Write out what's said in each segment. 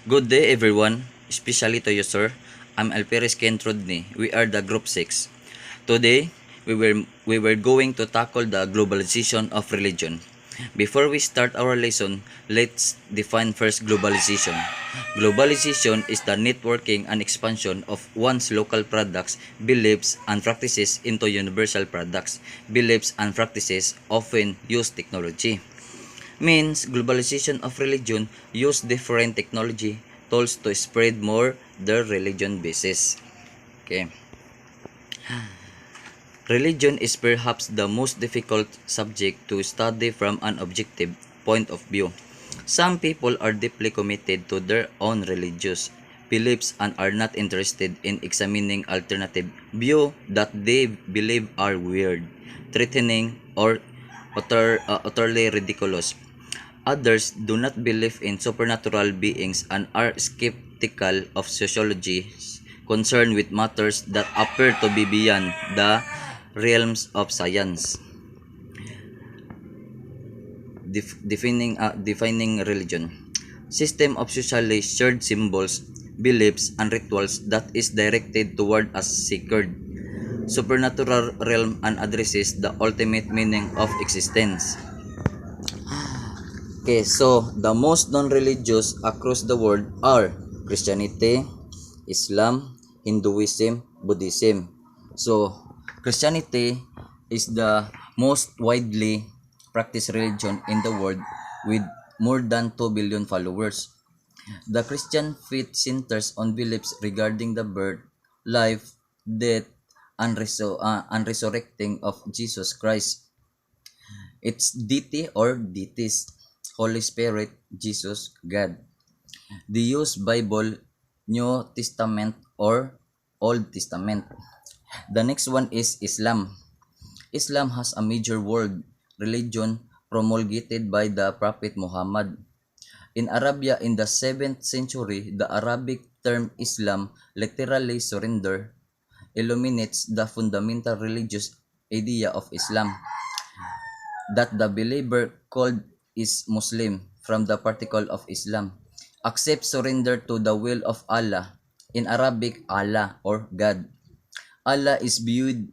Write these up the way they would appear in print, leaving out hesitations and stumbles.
Good day everyone, especially to you sir. I'm Alperes Ken Rodney. We are the Group 6. Today, we were going to tackle the globalization of religion. Before we start our lesson, let's define first globalization. Globalization is the networking and expansion of one's local products, beliefs, and practices into universal products. Beliefs and practices often use technology. Means globalization of religion use different technology tools to spread more their religion basis. Okay. Religion is perhaps the most difficult subject to study from an objective point of view. Some people are deeply committed to their own religious beliefs and are not interested in examining alternative views that they believe are weird, threatening, or utterly ridiculous. Others do not believe in supernatural beings and are skeptical of sociology, concerned with matters that appear to be beyond the realms of science. Defining religion. System of socially shared symbols, beliefs, and rituals that is directed toward a sacred, supernatural realm and addresses the ultimate meaning of existence. Okay, so the most non-religious across the world are Christianity, Islam, Hinduism, Buddhism. So, Christianity is the most widely practiced religion in the world with more than 2 billion followers. The Christian faith centers on beliefs regarding the birth, life, death, and resurrecting of Jesus Christ. Its deity or deities, Holy Spirit, Jesus, God. They use Bible, New Testament, or Old Testament. The next one is Islam. Islam has a major world religion promulgated by the Prophet Muhammad. In Arabia in the 7th century, the Arabic term Islam, literally surrender, illuminates the fundamental religious idea of Islam, that the believer called is Muslim from the particle of Islam, accept surrender to the will of Allah, in Arabic Allah or God. Allah is viewed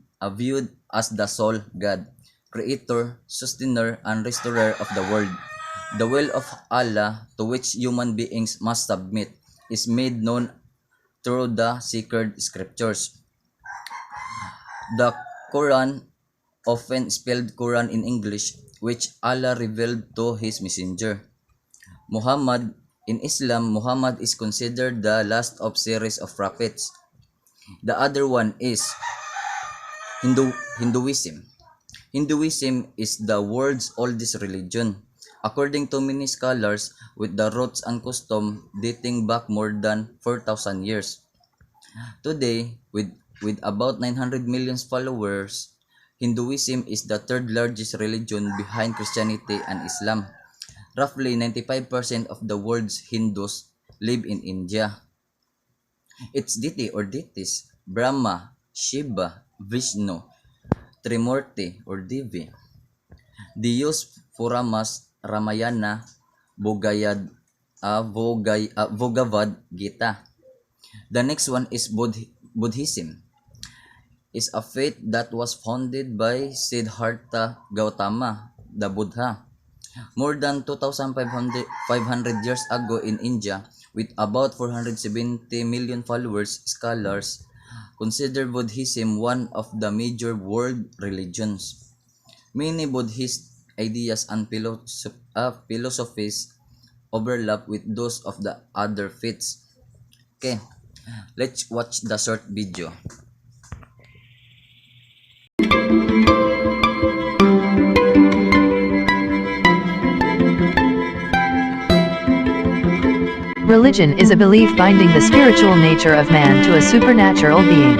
as the sole God, creator, sustainer, and restorer of the world. The will of Allah, to which human beings must submit, is made known through the sacred scriptures. The Quran, often spelled Quran in English, which Allah revealed to his messenger. Muhammad, in Islam, Muhammad is considered the last of series of prophets. The other one is Hinduism. Hinduism is the world's oldest religion, according to many scholars, with the roots and custom dating back more than 4,000 years. Today, with about 900 million followers, Hinduism is the third largest religion behind Christianity and Islam. Roughly 95% of the world's Hindus live in India. Its deity or deities, Brahma, Shiva, Vishnu, Trimurti or Devi. They use Puranas, Ramayana, Bhagavad Gita. The next one is Buddhism. Is a faith that was founded by Siddhartha Gautama, the Buddha, more than 2,500 years ago in India, with about 470 million followers. Scholars consider Buddhism one of the major world religions. Many Buddhist ideas and philosophies overlap with those of the other faiths. Okay, let's watch the short video. Religion is a belief binding the spiritual nature of man to a supernatural being.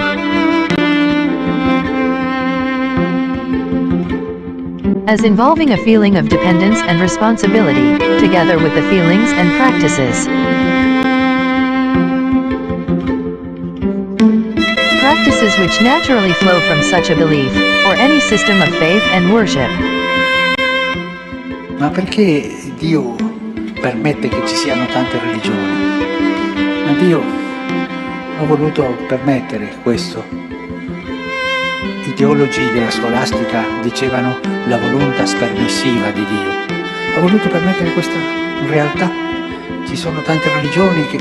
As involving a feeling of dependence and responsibility, together with the feelings and practices. Practices which naturally flow from such a belief, or any system of faith and worship. Ma perché Dio permette che ci siano tante religioni? Ma Dio ha voluto permettere questo. I teologi della scolastica dicevano la voluntas permissiva di Dio. Ha voluto permettere questa realtà. Ci sono tante religioni che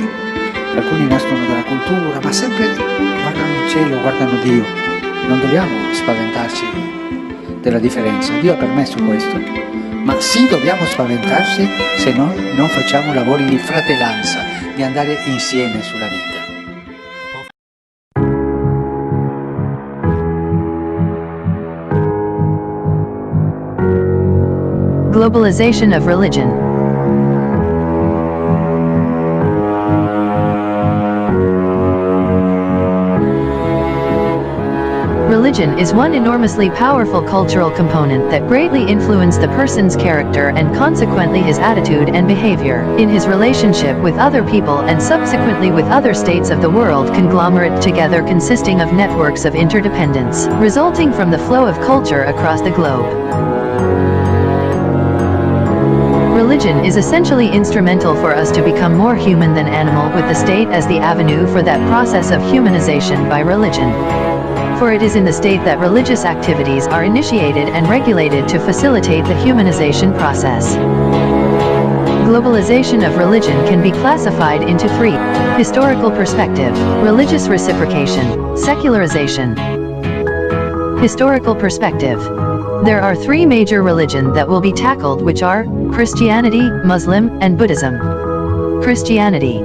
alcuni nascono dalla cultura, ma sempre guardano il cielo, guardano Dio. Non dobbiamo spaventarci della differenza. Dio ha permesso questo, ma sì dobbiamo spaventarci se noi non facciamo lavori di fratellanza, di andare insieme sulla vita. Globalization of religion. Religion is one enormously powerful cultural component that greatly influenced the person's character and consequently his attitude and behavior, in his relationship with other people and subsequently with other states of the world conglomerate together consisting of networks of interdependence, resulting from the flow of culture across the globe. Religion is essentially instrumental for us to become more human than animal, with the state as the avenue for that process of humanization by religion. For it is in the state that religious activities are initiated and regulated to facilitate the humanization process. Globalization of religion can be classified into three: historical perspective, religious reciprocation, secularization. Historical perspective. There are three major religions that will be tackled, which are Christianity, Muslim, and Buddhism. Christianity.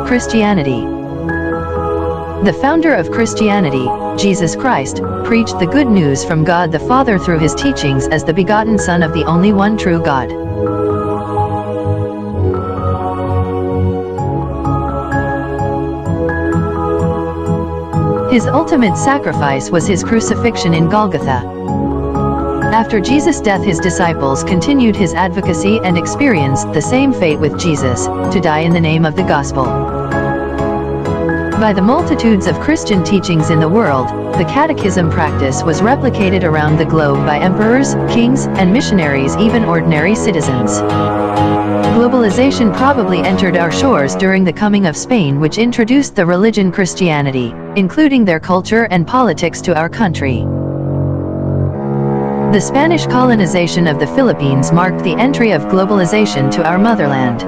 Christianity. The founder of Christianity, Jesus Christ, preached the good news from God the Father through his teachings as the begotten Son of the only one true God. His ultimate sacrifice was his crucifixion in Golgotha. After Jesus' death, his disciples continued his advocacy and experienced the same fate with Jesus, to die in the name of the gospel. By the multitudes of Christian teachings in the world, the catechism practice was replicated around the globe by emperors, kings, and missionaries, even ordinary citizens. Globalization probably entered our shores during the coming of Spain, which introduced the religion Christianity, including their culture and politics, to our country. The Spanish colonization of the Philippines marked the entry of globalization to our motherland.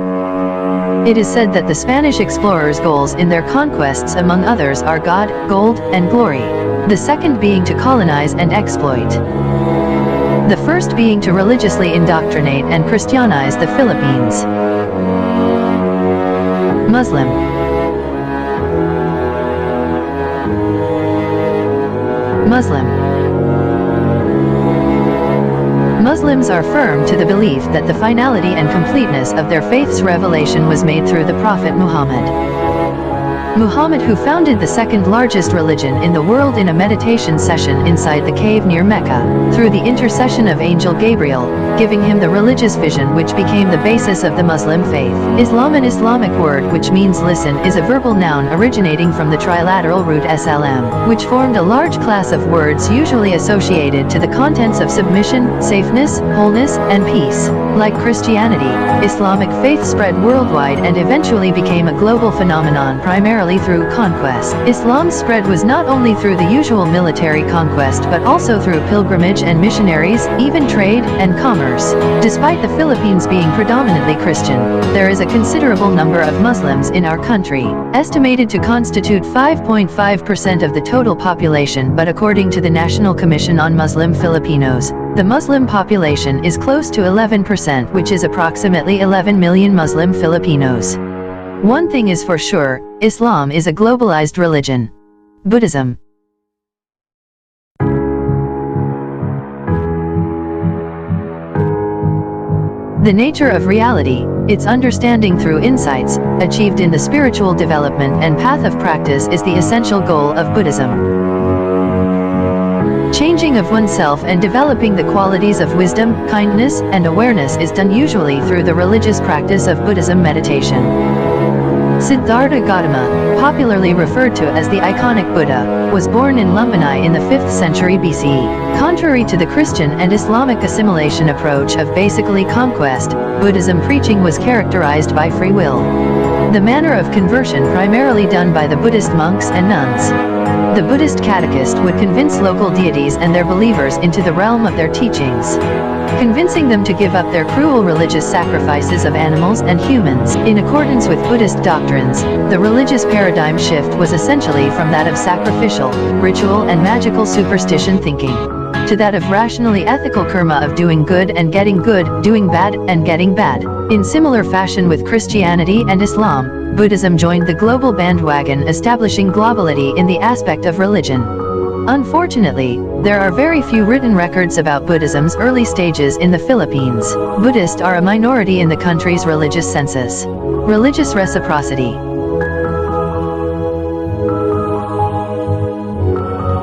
It is said that the Spanish explorers' goals in their conquests, among others, are God, gold, and glory. The second being to colonize and exploit. The first being to religiously indoctrinate and Christianize the Philippines. Muslim. Muslim. Muslims are firm to the belief that the finality and completeness of their faith's revelation was made through the Prophet Muhammad. Muhammad, who founded the second largest religion in the world in a meditation session inside the cave near Mecca, through the intercession of Angel Gabriel, giving him the religious vision which became the basis of the Muslim faith. Islam, an Islamic word which means listen, is a verbal noun originating from the trilateral root SLM, which formed a large class of words usually associated to the contents of submission, safeness, wholeness, and peace. Like Christianity, Islamic faith spread worldwide and eventually became a global phenomenon, primarily through conquest. Islam's spread was not only through the usual military conquest but also through pilgrimage and missionaries, even trade and commerce. Despite the Philippines being predominantly Christian, there is a considerable number of Muslims in our country, estimated to constitute 5.5% of the total population, but according to the National Commission on Muslim Filipinos, the Muslim population is close to 11%, which is approximately 11 million Muslim Filipinos. One thing is for sure, Islam is a globalized religion. Buddhism. The nature of reality, its understanding through insights, achieved in the spiritual development and path of practice, is the essential goal of Buddhism. Changing of oneself and developing the qualities of wisdom, kindness, and awareness is done usually through the religious practice of Buddhism meditation. Siddhartha Gautama, popularly referred to as the iconic Buddha, was born in Lumbini in the 5th century BCE. Contrary to the Christian and Islamic assimilation approach of basically conquest, Buddhism preaching was characterized by free will. The manner of conversion primarily done by the Buddhist monks and nuns. The Buddhist catechist would convince local deities and their believers into the realm of their teachings, convincing them to give up their cruel religious sacrifices of animals and humans. In accordance with Buddhist doctrines, the religious paradigm shift was essentially from that of sacrificial, ritual and magical superstition thinking, to that of rationally ethical karma of doing good and getting good, doing bad and getting bad. In similar fashion with Christianity and Islam, Buddhism joined the global bandwagon, establishing globality in the aspect of religion. Unfortunately, there are very few written records about Buddhism's early stages in the Philippines. Buddhists are a minority in the country's religious census. Religious reciprocity.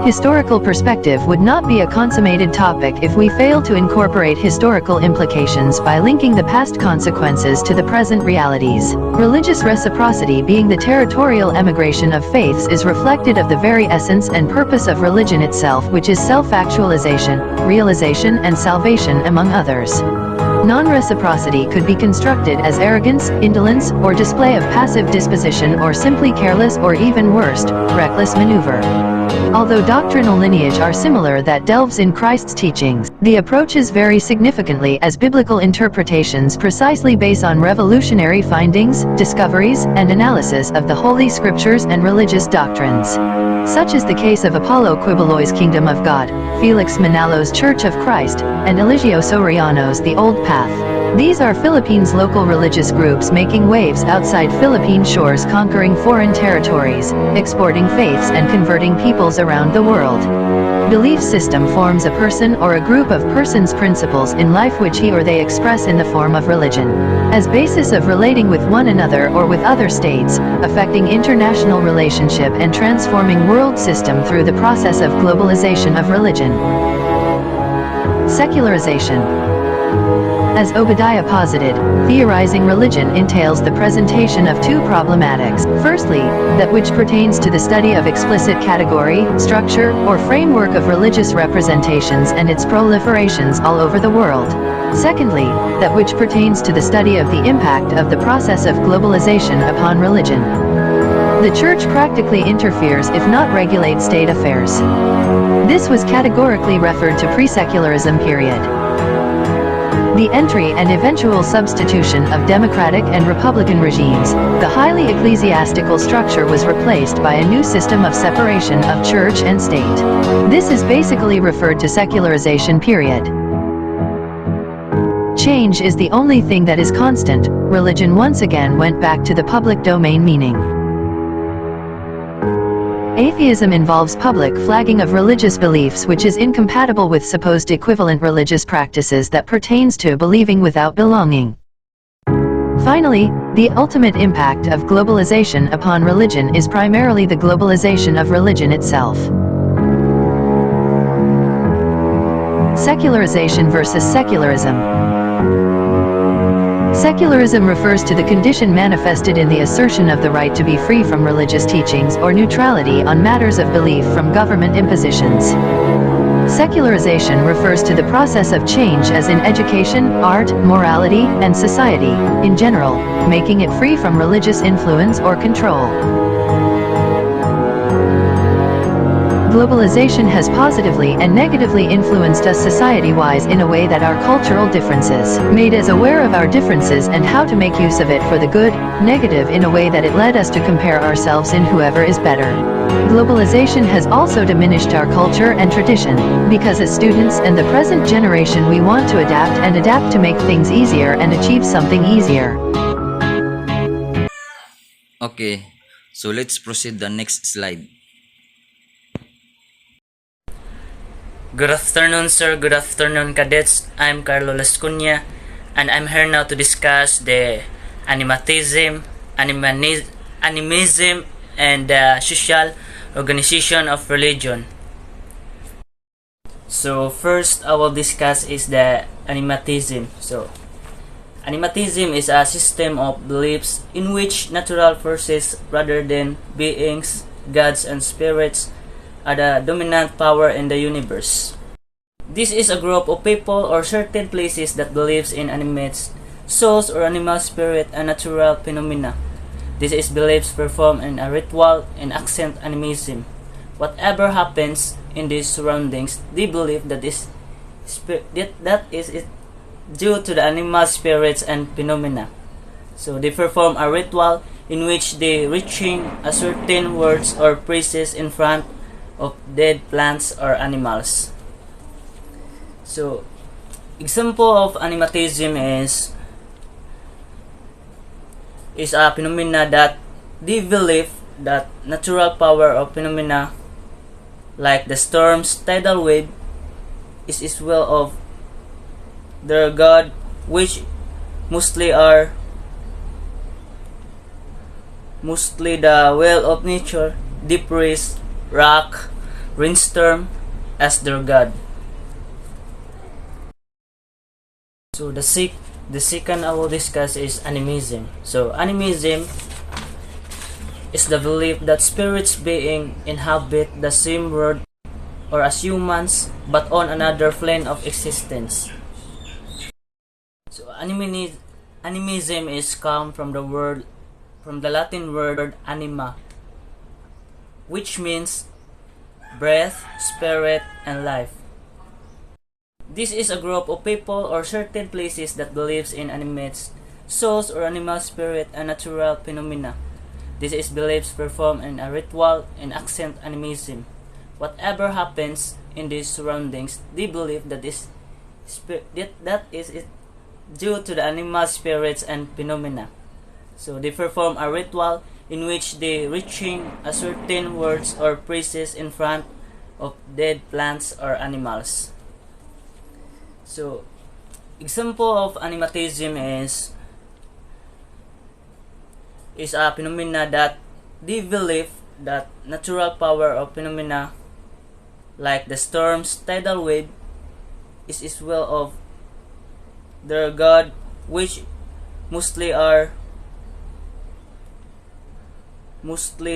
Historical perspective would not be a consummated topic if we fail to incorporate historical implications by linking the past consequences to the present realities. Religious reciprocity, being the territorial emigration of faiths, is reflected of the very essence and purpose of religion itself, which is self-actualization, realization and salvation, among others. Non-reciprocity could be constructed as arrogance, indolence, or display of passive disposition, or simply careless or even worst, reckless maneuver. Although doctrinal lineage are similar that delves in Christ's teachings, the approaches vary significantly as biblical interpretations precisely base on revolutionary findings, discoveries, and analysis of the Holy Scriptures and religious doctrines. Such is the case of Apollo Quiboloy's Kingdom of God, Felix Manalo's Church of Christ, and Eligio Soriano's The Old Path. These are Philippines' local religious groups making waves outside Philippine shores, conquering foreign territories, exporting faiths and converting peoples around the world. Belief system forms a person or a group of persons' principles in life which he or they express in the form of religion, as basis of relating with one another or with other states, affecting international relationship and transforming world system through the process of globalization of religion. Secularization. As Obadiah posited, theorizing religion entails the presentation of two problematics. Firstly, that which pertains to the study of explicit category, structure, or framework of religious representations and its proliferations all over the world. Secondly, that which pertains to the study of the impact of the process of globalization upon religion. The Church practically interferes, if not regulates, state affairs. This was categorically referred to pre-secularism period. The entry and eventual substitution of democratic and republican regimes, the highly ecclesiastical structure was replaced by a new system of separation of church and state. This is basically referred to secularization period. Change is the only thing that is constant. Religion once again went back to the public domain meaning. Atheism involves public flagging of religious beliefs, which is incompatible with supposed equivalent religious practices that pertains to believing without belonging. Finally, the ultimate impact of globalization upon religion is primarily the globalization of religion itself. Secularization versus secularism. Secularism refers to the condition manifested in the assertion of the right to be free from religious teachings or neutrality on matters of belief from government impositions. Secularization refers to the process of change as in education, art, morality, and society, in general, making it free from religious influence or control. Globalization has positively and negatively influenced us society-wise in a way that our cultural differences made us aware of our differences and how to make use of it for the good, negative in a way that it led us to compare ourselves in whoever is better. Globalization has also diminished our culture and tradition, because as students and the present generation we want to adapt to make things easier and achieve something easier. Okay, so let's proceed the next slide. Good afternoon, sir. Good afternoon, cadets. I'm Carlo Lascuña, and I'm here now to discuss the animism, and the social organization of religion. So first, I will discuss is the animism. So Animatism is a system of beliefs in which natural forces rather than beings, gods, and spirits are the dominant power in the universe. This is a group of people or certain places that believes in animate souls or animal spirit and natural phenomena. This is beliefs performed in a ritual and accent animism. Whatever happens in these surroundings, they believe that is due to the animal spirits and phenomena. So they perform a ritual in which they reaching a certain words or phrases in front of dead plants or animals. So example of animatism is a phenomena that they believe that natural power of phenomena like the storms, tidal wave is will of their god, which mostly the will of nature, debris, rock, rainstorm as their god. So the second I will discuss is animism. So animism is the belief that spirits being inhabit the same world or as humans but on another plane of existence. So animism is come from the Latin word anima, which means breath, spirit, and life. This is a group of people or certain places that believes in animate souls or animal spirit and natural phenomena. This is beliefs performed in a ritual and accent animism. Whatever happens in these surroundings, they believe that is due to the animal spirits and phenomena. So they perform a ritual in which they reaching a certain words or phrases in front of dead plants or animals. So example of animatism is a phenomena that they believe that natural power of phenomena like the storms, tidal wave is will of their god, which mostly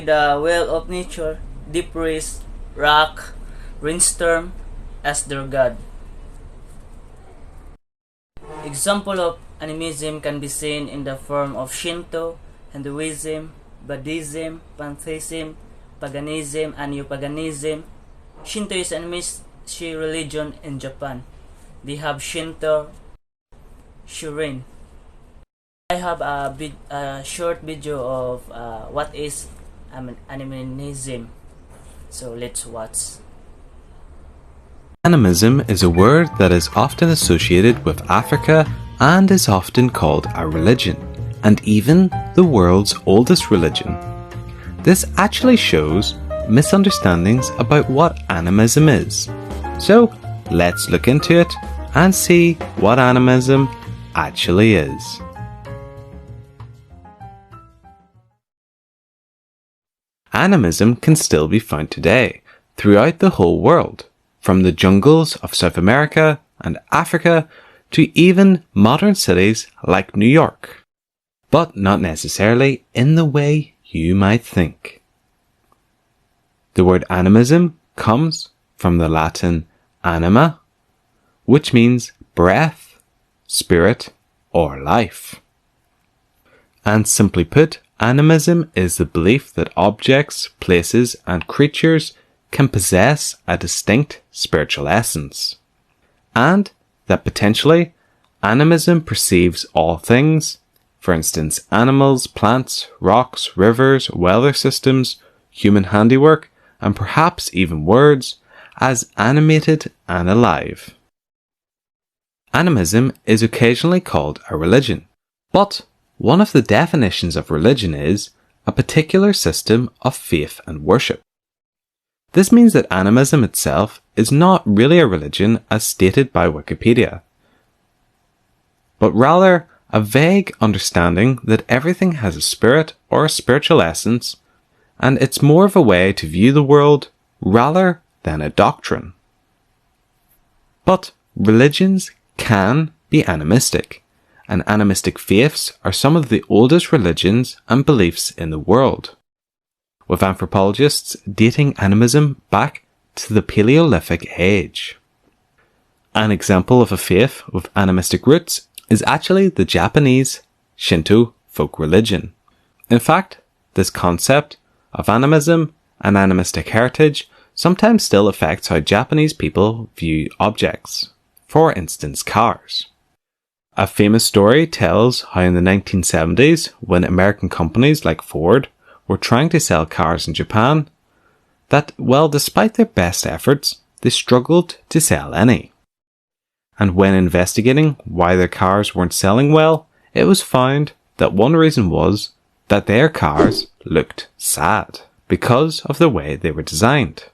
the will of nature, debris, rock, rainstorm as their god. Example of animism can be seen in the form of Shinto, Hinduism, Buddhism, Pantheism, Paganism, and Neopaganism. Shinto is an animist religion in Japan. They have Shinto Shurin. I have a short video of what is animism. So let's watch. Animism is a word that is often associated with Africa and is often called a religion, and even the world's oldest religion. This actually shows misunderstandings about what animism is. So let's look into it and see what animism actually is. Animism can still be found today throughout the whole world, from the jungles of South America and Africa to even modern cities like New York, but not necessarily in the way you might think. The word animism comes from the Latin anima, which means breath, spirit, or life. And simply put, animism is the belief that objects, places, and creatures can possess a distinct spiritual essence, and that potentially animism perceives all things, for instance animals, plants, rocks, rivers, weather systems, human handiwork, and perhaps even words, as animated and alive. Animism is occasionally called a religion, but one of the definitions of religion is a particular system of faith and worship. This means that animism itself is not really a religion as stated by Wikipedia, but rather a vague understanding that everything has a spirit or a spiritual essence, and it's more of a way to view the world rather than a doctrine. But religions can be animistic, and animistic faiths are some of the oldest religions and beliefs in the world, with anthropologists dating animism back to the Paleolithic age. An example of a faith with animistic roots is actually the Japanese Shinto folk religion. In fact, this concept of animism and animistic heritage sometimes still affects how Japanese people view objects, for instance cars. A famous story tells how in the 1970s, when American companies like Ford were trying to sell cars in Japan, that, well, despite their best efforts, they struggled to sell any. And when investigating why their cars weren't selling well, it was found that one reason was that their cars looked sad because of the way they were designed.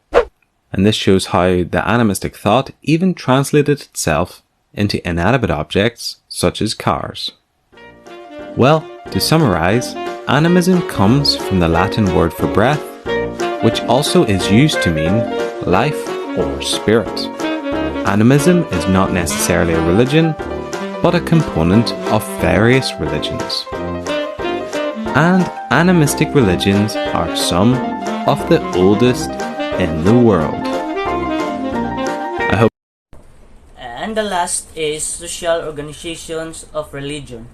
And this shows how the animistic thought even translated itself into inanimate objects such as cars. Well, to summarize, animism comes from the Latin word for breath, which also is used to mean life or spirit. Animism is not necessarily a religion, but a component of various religions. And animistic religions are some of the oldest in the world. And the last is social organizations of religion.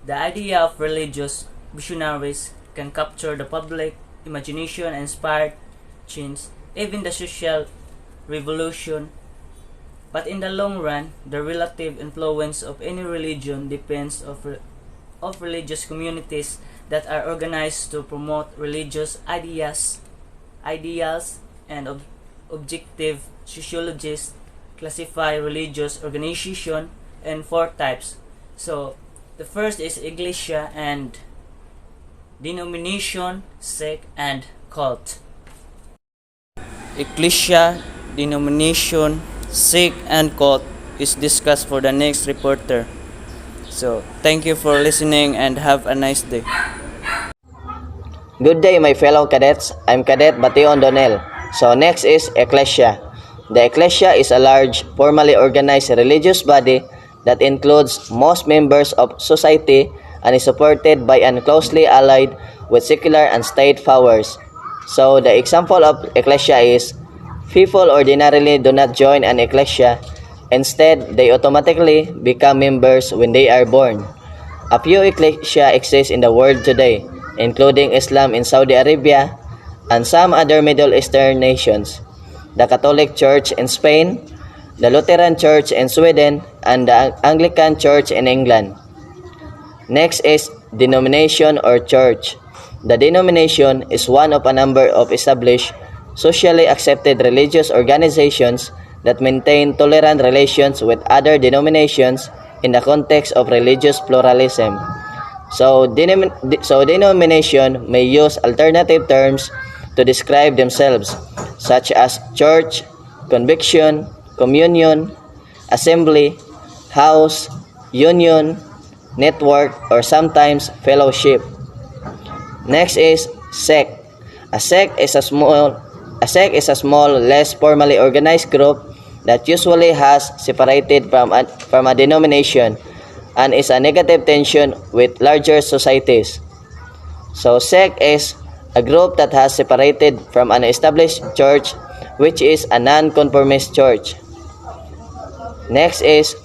The idea of religious missionaries can capture the public imagination and inspire change, even the social revolution. But in the long run, the relative influence of any religion depends of religious communities that are organized to promote religious ideals, and objective sociologists classify religious organization in 4 types. So the first is iglesia and denomination, sect, and cult. Ecclesia, denomination, sect, and cult is discussed for the next reporter. So thank you for listening and have a nice day. Good day, my fellow cadets. I'm Cadet Bation Donnell. So next is Ecclesia. The Ecclesia is a large, formally organized religious body that includes most members of society and is supported by and closely allied with secular and state powers. So the example of Ecclesia is, people ordinarily do not join an Ecclesia. Instead, they automatically become members when they are born. A few Ecclesia exist in the world today, including Islam in Saudi Arabia and some other Middle Eastern nations, the Catholic Church in Spain, the Lutheran Church in Sweden, and the Anglican Church in England. Next is denomination or church. The denomination is one of a number of established, socially accepted religious organizations that maintain tolerant relations with other denominations in the context of religious pluralism. So denomination may use alternative terms to describe themselves, such as church, conviction, communion, assembly, house, union, network, or sometimes fellowship. Next is sect. A sect is a small, less formally organized group that usually has separated from a denomination and is a negative tension with larger societies. So sect is a group that has separated from an established church, which is a non-conformist church. Next is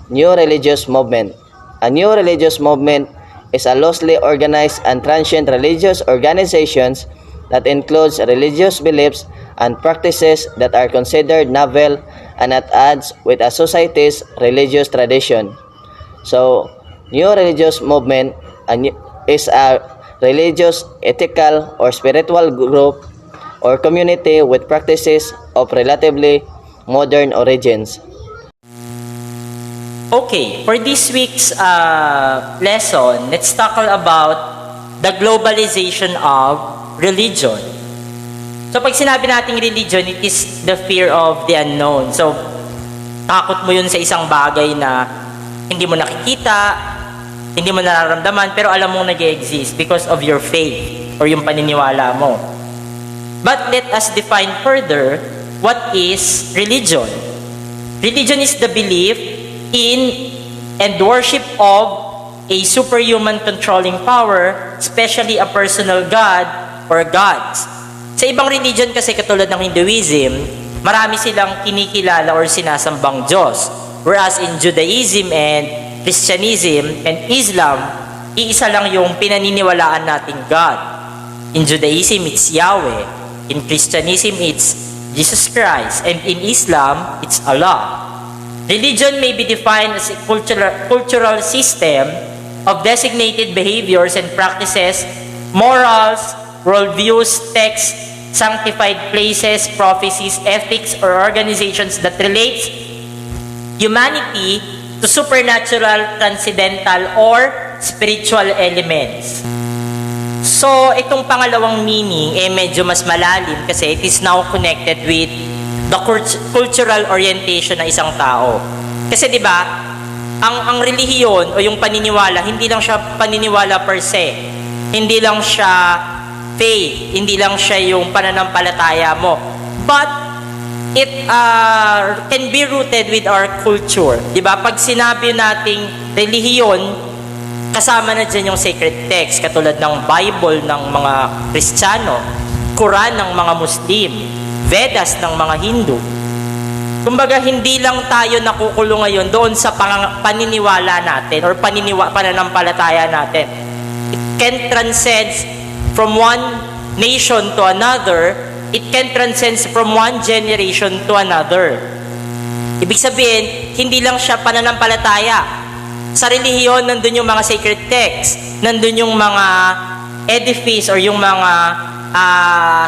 new religious movement. A new religious movement is a loosely organized and transient religious organizations that includes religious beliefs and practices that are considered novel and at odds with a society's religious tradition. So, new religious movement is a religious, ethical, or spiritual group or community with practices of relatively modern origins. Okay, for this week's lesson, let's tackle about the globalization of religion. So pag sinabi nating religion, it is the fear of the unknown. So takot mo yun sa isang bagay na hindi mo nakikita, hindi mo nararamdaman, pero alam mong nag-exist because of your faith or yung paniniwala mo. But let us define further what is religion. Religion is the belief in and worship of a superhuman controlling power, especially a personal God or gods. Sa ibang religion kasi katulad ng Hinduism, marami silang kinikilala or sinasambang Diyos. Whereas in Judaism and Christianism and Islam, iisa lang yung pinaniniwalaan nating God. In Judaism, it's Yahweh. In Christianism, it's Jesus Christ. And in Islam, it's Allah. Religion may be defined as a cultural system of designated behaviors and practices, morals, worldviews, texts, sanctified places, prophecies, ethics, or organizations that relates humanity to supernatural, transcendental, or spiritual elements. So, itong pangalawang meaning medyo mas malalim kasi it is now connected with the cultural orientation ng isang tao. Kasi 'di ba, ang relihiyon o yung paniniwala, hindi lang siya paniniwala per se. Hindi lang siya faith, hindi lang siya yung pananampalataya mo. But it can be rooted with our culture. 'Di ba? Pag sinabi nating relihiyon, kasama na dyan yung sacred text katulad ng Bible ng mga Kristiyano, Quran ng mga Muslim, Vedas ng mga Hindu. Kumbaga, hindi lang tayo nakukulong ngayon doon sa paniniwala natin or pananampalataya natin. It can transcend from one nation to another. It can transcend from one generation to another. Ibig sabihin, hindi lang siya pananampalataya. Sa relihiyon, nandun yung mga sacred texts, nandun yung mga edifice or yung mga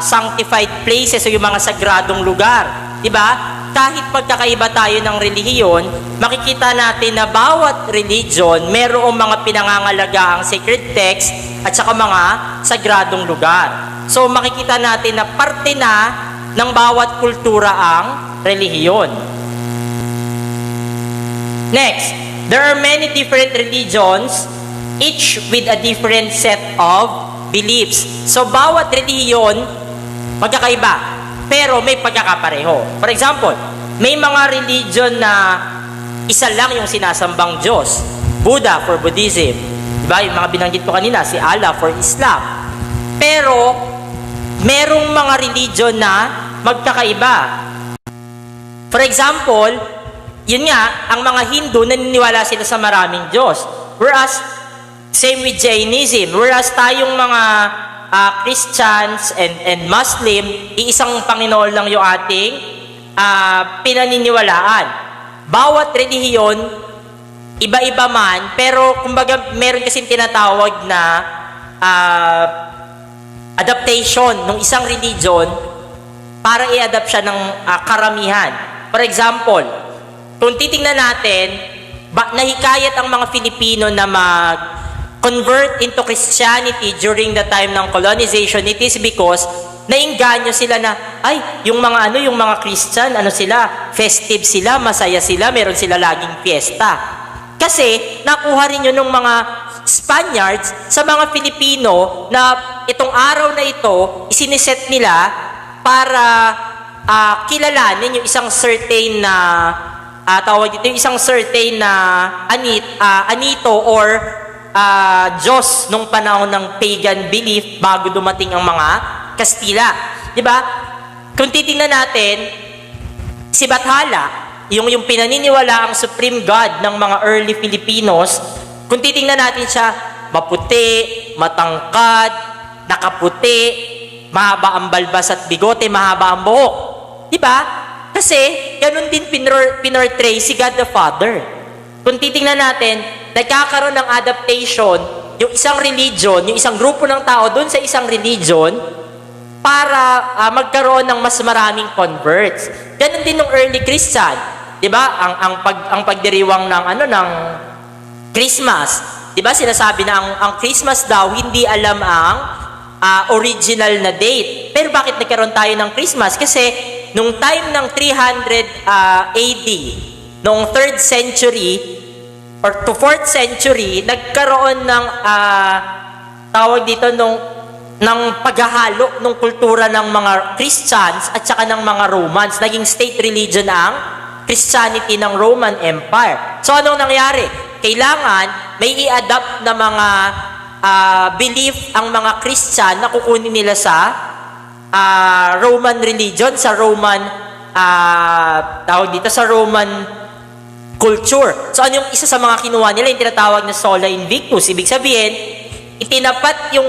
sanctified places o yung mga sagradong lugar. Diba? Kahit magkakaiba tayo ng relihiyon, makikita natin na bawat religion mayroong mga pinangangalagaang sacred text at saka mga sagradong lugar. So makikita natin na parte na ng bawat kultura ang relihiyon. Next, there are many different religions, each with a different set of beliefs. So bawat relihiyon magkakaiba, pero may pagkakapareho. For example, may mga religion na isa lang yung sinasambang Diyos. Buddha for Buddhism. Diba? Yung mga binanggit ko kanina, si Allah for Islam. Pero, merong mga religion na magkakaiba. For example, yun nga, ang mga Hindu naniniwala sila sa maraming Diyos. Whereas, same with Jainism. Whereas tayong mga Christians and Muslim, iisang Panginoon lang yung ating pinaniniwalaan. Bawat relihiyon, iba-iba man, pero kumbaga meron kasing tinatawag na adaptation ng isang religion para i-adapt siya ng karamihan. For example, kung titingnan natin, nahikayat ang mga Filipino na convert into Christianity during the time ng colonization, it is because nainganyo sila na, yung mga Christian, sila, festive sila, masaya sila, meron sila laging fiesta. Kasi, nakuha rin yun ng mga Spaniards sa mga Filipino na itong araw na ito, isiniset nila para kilalanin yung isang certain na, isang certain na anito or Diyos nung panahon ng pagan belief bago dumating ang mga Kastila. Diba? Kung titingnan natin, si Bathala, yung pinaniniwala ang supreme God ng mga early Filipinos, kung titingnan natin siya, maputi, matangkad, nakaputi, mahaba ang balbas at bigote, mahaba ang buhok. Diba? Kasi, ganun din pinortray si God the Father. Kung titingnan natin, nagkakaroon ng adaptation yung isang religion, yung isang grupo ng tao doon sa isang religion para magkaroon ng mas maraming converts. Ganun din ng early Christian, 'di ba? Ang pagdiriwang ng Christmas, 'di ba? Sinasabi na ang Christmas daw hindi alam ang original na date. Pero bakit nagkaroon tayo ng Christmas? Kasi nung time ng 300 AD, noong 3rd century or to 4th century, nagkaroon ng tawag dito ng paghahalo ng kultura ng mga Christians at saka ng mga Romans. Naging state religion ang Christianity ng Roman Empire. So anong nangyari? kailangan may i-adapt na mga belief ang mga Christian na kukunin nila sa Roman religion, sa Roman sa Roman culture. So ano yung isa sa mga kinuha nila, yung tinatawag na sola invictus. Ibig sabihin, itinapat yung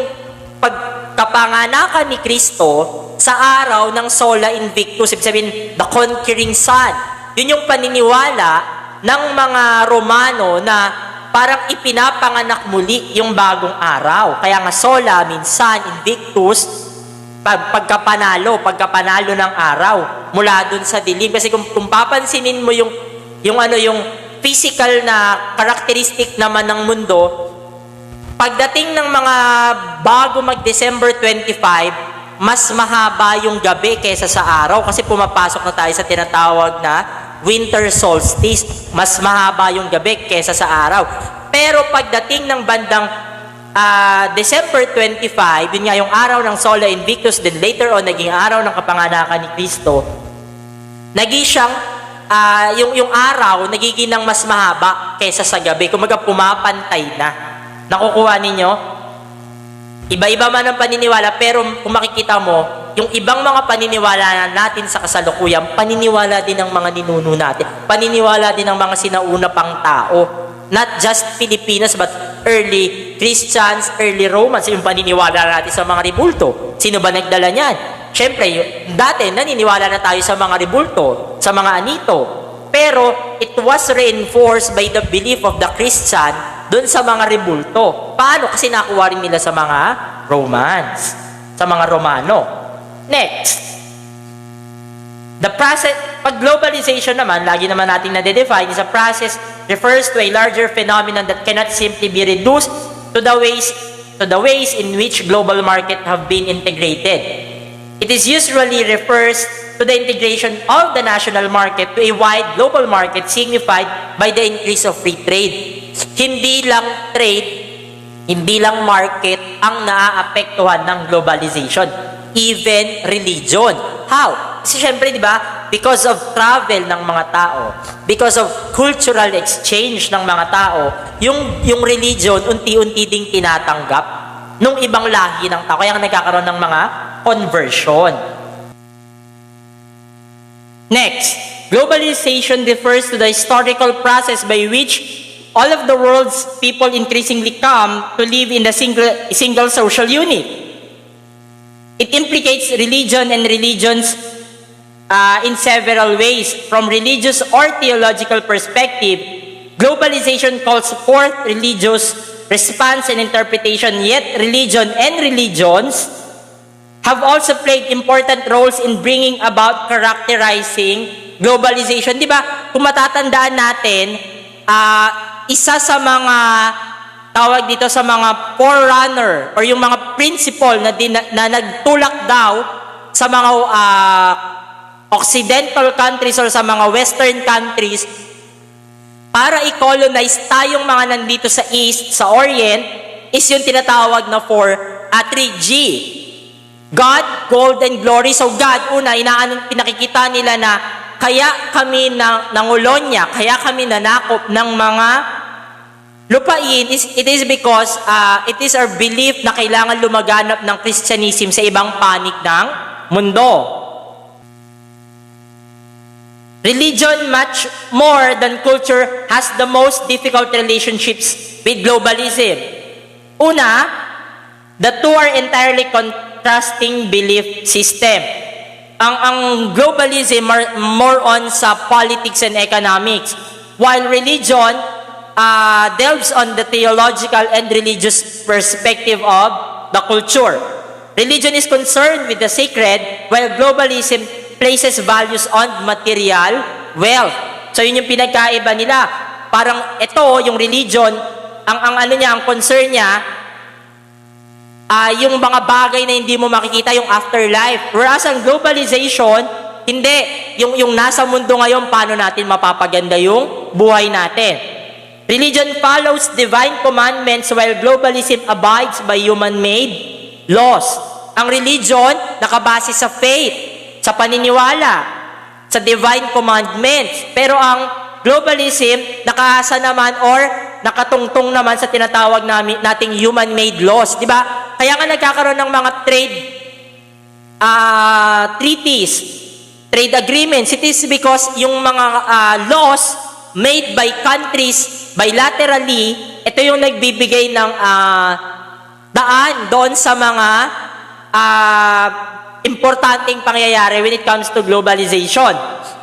pagkapanganakan ni Kristo sa araw ng sola invictus. Ibig sabihin, the conquering sun. Yun yung paniniwala ng mga Romano na parang ipinapanganak muli yung bagong araw. Kaya nga sola means sun, invictus, pagkapanalo ng araw mula dun sa dilim. Kasi kung papansinin mo yung physical na karakteristik naman ng mundo, pagdating ng mga bago mag-December 25, mas mahaba yung gabi kaysa sa araw kasi pumapasok na tayo sa tinatawag na winter solstice. Mas mahaba yung gabi kaysa sa araw. Pero pagdating ng bandang December 25, yun nga yung araw ng Sola Invictus, then later on naging araw ng kapanganakan ni Kristo, naging siyang yung araw nagiging ng mas mahaba kaysa sa gabi. Kumaga pumapantay na. Nakukuha ninyo? Iba-iba man ang paniniwala, pero kung makikita mo, yung ibang mga paniniwala natin sa kasalukuyan, paniniwala din ng mga ninuno natin. Paniniwala din ng mga sinauna pang tao. Not just Filipinas, but early Christians, early Romans, yung paniniwala natin sa mga ribulto. Sino ba nagdala niyan? Siyempre, dati naniniwala na tayo sa mga ribulto, sa mga anito. Pero it was reinforced by the belief of the Christian dun sa mga ribulto. Paano? Kasi nakuha rin nila sa mga Romans, sa mga Romano. Next. The process, pag globalization naman, lagi naman natin na-define, is a process refers to a larger phenomenon that cannot simply be reduced to the ways in which global market have been integrated. It is usually refers to the integration of the national market to a wide global market signified by the increase of free trade. Hindi lang trade, hindi lang market ang naaapektuhan ng globalization. Even religion. How? Kasi syempre, di ba, because of travel ng mga tao, because of cultural exchange ng mga tao, yung religion unti-unti ding tinatanggap nung ibang lahi ng tao. Kaya nagkakaroon ng mga conversion. Next, globalization refers to the historical process by which all of the world's people increasingly come to live in a single social unit. It implicates religion and religions in several ways. From religious or theological perspective, globalization calls forth religious response and interpretation, yet religion and religions have also played important roles in bringing about characterizing globalization. Di ba? Kung matatandaan natin, isa sa mga tawag dito sa mga forerunner or yung mga principle na nagtulak daw sa mga Occidental countries or sa mga Western countries para i-colonize tayong mga nandito sa East, sa Orient, is yung tinatawag na 3G. God, gold, and glory. So God, una, pinakikita nila na kaya kami nangulonya, kaya kami nanakop ng mga lupain, it is because it is our belief na kailangan lumaganap ng Christianism sa ibang panig ng mundo. Religion, much more than culture, has the most difficult relationships with globalism. Una, the two are entirely contrasting belief system. Ang globalism more on sa politics and economics, while religion delves on the theological and religious perspective of the culture. Religion is concerned with the sacred, while globalism places values on material wealth. So yun yung pinagkaiba nila. Parang ito, yung religion, ang concern niya, yung mga bagay na hindi mo makikita, yung afterlife. Whereas ang globalization, hindi. Yung nasa mundo ngayon, paano natin mapapaganda yung buhay natin. Religion follows divine commandments while globalism abides by human-made laws. Ang religion, nakabase sa faith, sa paniniwala, sa divine commandments. Pero ang globalism, nakaasa naman or nakatungtong naman sa tinatawag nating human-made laws, di ba? Kaya nga nagkakaroon ng mga treaties, trade agreements. It is because yung mga laws made by countries bilaterally, ito yung nagbibigay ng daan doon sa mga importanteng pangyayari when it comes to globalization.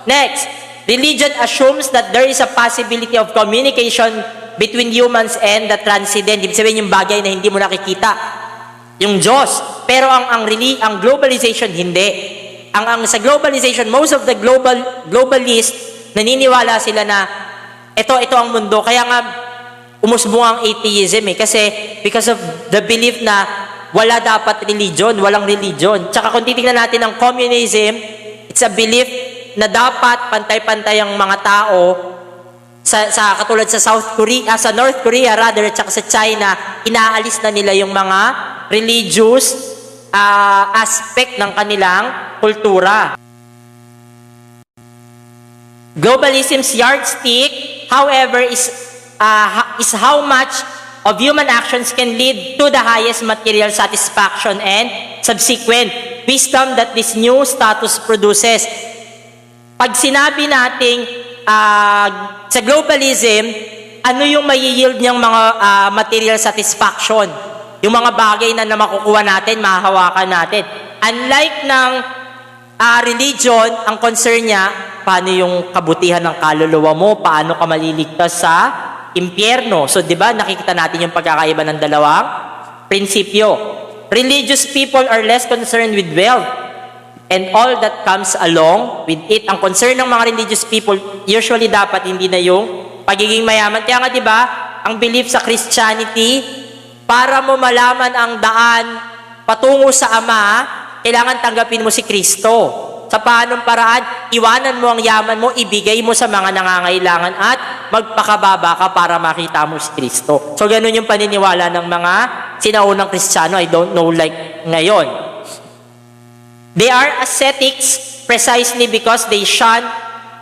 Next, religion assumes that there is a possibility of communication between humans and the transcendent. Ibig sabihin yung bagay na hindi mo nakikita, yung Diyos. Pero ang globalization hindi. Sa globalization, most of the globalists naniniwala sila na ito ang mundo. Kaya nga umusbong ang atheism kasi because of the belief na wala dapat religion, walang religion. Tsaka kung titingnan natin ang communism, it's a belief na dapat pantay-pantay ang mga tao sa katulad sa sa North Korea rather, tsaka sa China, inaalis na nila yung mga religious aspect ng kanilang kultura. Globalism's yardstick, however, is how much of human actions can lead to the highest material satisfaction and subsequent wisdom that this new status produces. Pag sinabi nating sa globalism, ano yung mai-yield niyang mga material satisfaction? Yung mga bagay na makukuha natin, mahahawakan natin. Unlike ng religion, ang concern niya, paano yung kabutihan ng kaluluwa mo, paano ka maliligtas sa impyerno. So, di ba, nakikita natin yung pagkakaiba ng dalawang prinsipyo. Religious people are less concerned with wealth and all that comes along with it. Ang concern ng mga religious people, usually dapat hindi na yung pagiging mayaman. Kaya nga, di ba, ang belief sa Christianity, para mo malaman ang daan patungo sa Ama, kailangan tanggapin mo si Kristo. Sa paanong paraan, iwanan mo ang yaman mo, ibigay mo sa mga nangangailangan at magpakababa ka para makita mo si Kristo. So, ganun yung paniniwala ng mga sinaunang Kristiyano. I don't know like ngayon. They are ascetics precisely because they shun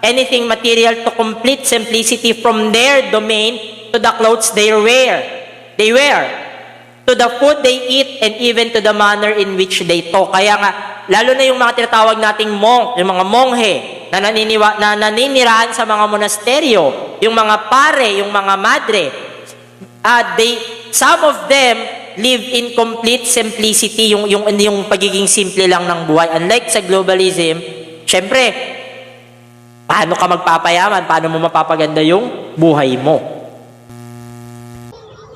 anything material to complete simplicity from their domain to the clothes they wear, to the food they eat, and even to the manner in which they talk. Kaya nga, lalo na yung mga tinatawag nating monk, yung mga monghe, na naninirahan sa mga monasteryo, yung mga pare, yung mga madre, some of them live in complete simplicity, yung pagiging simple lang ng buhay. Unlike sa globalism, syempre, paano ka magpapayaman? Paano mo mapapaganda yung buhay mo?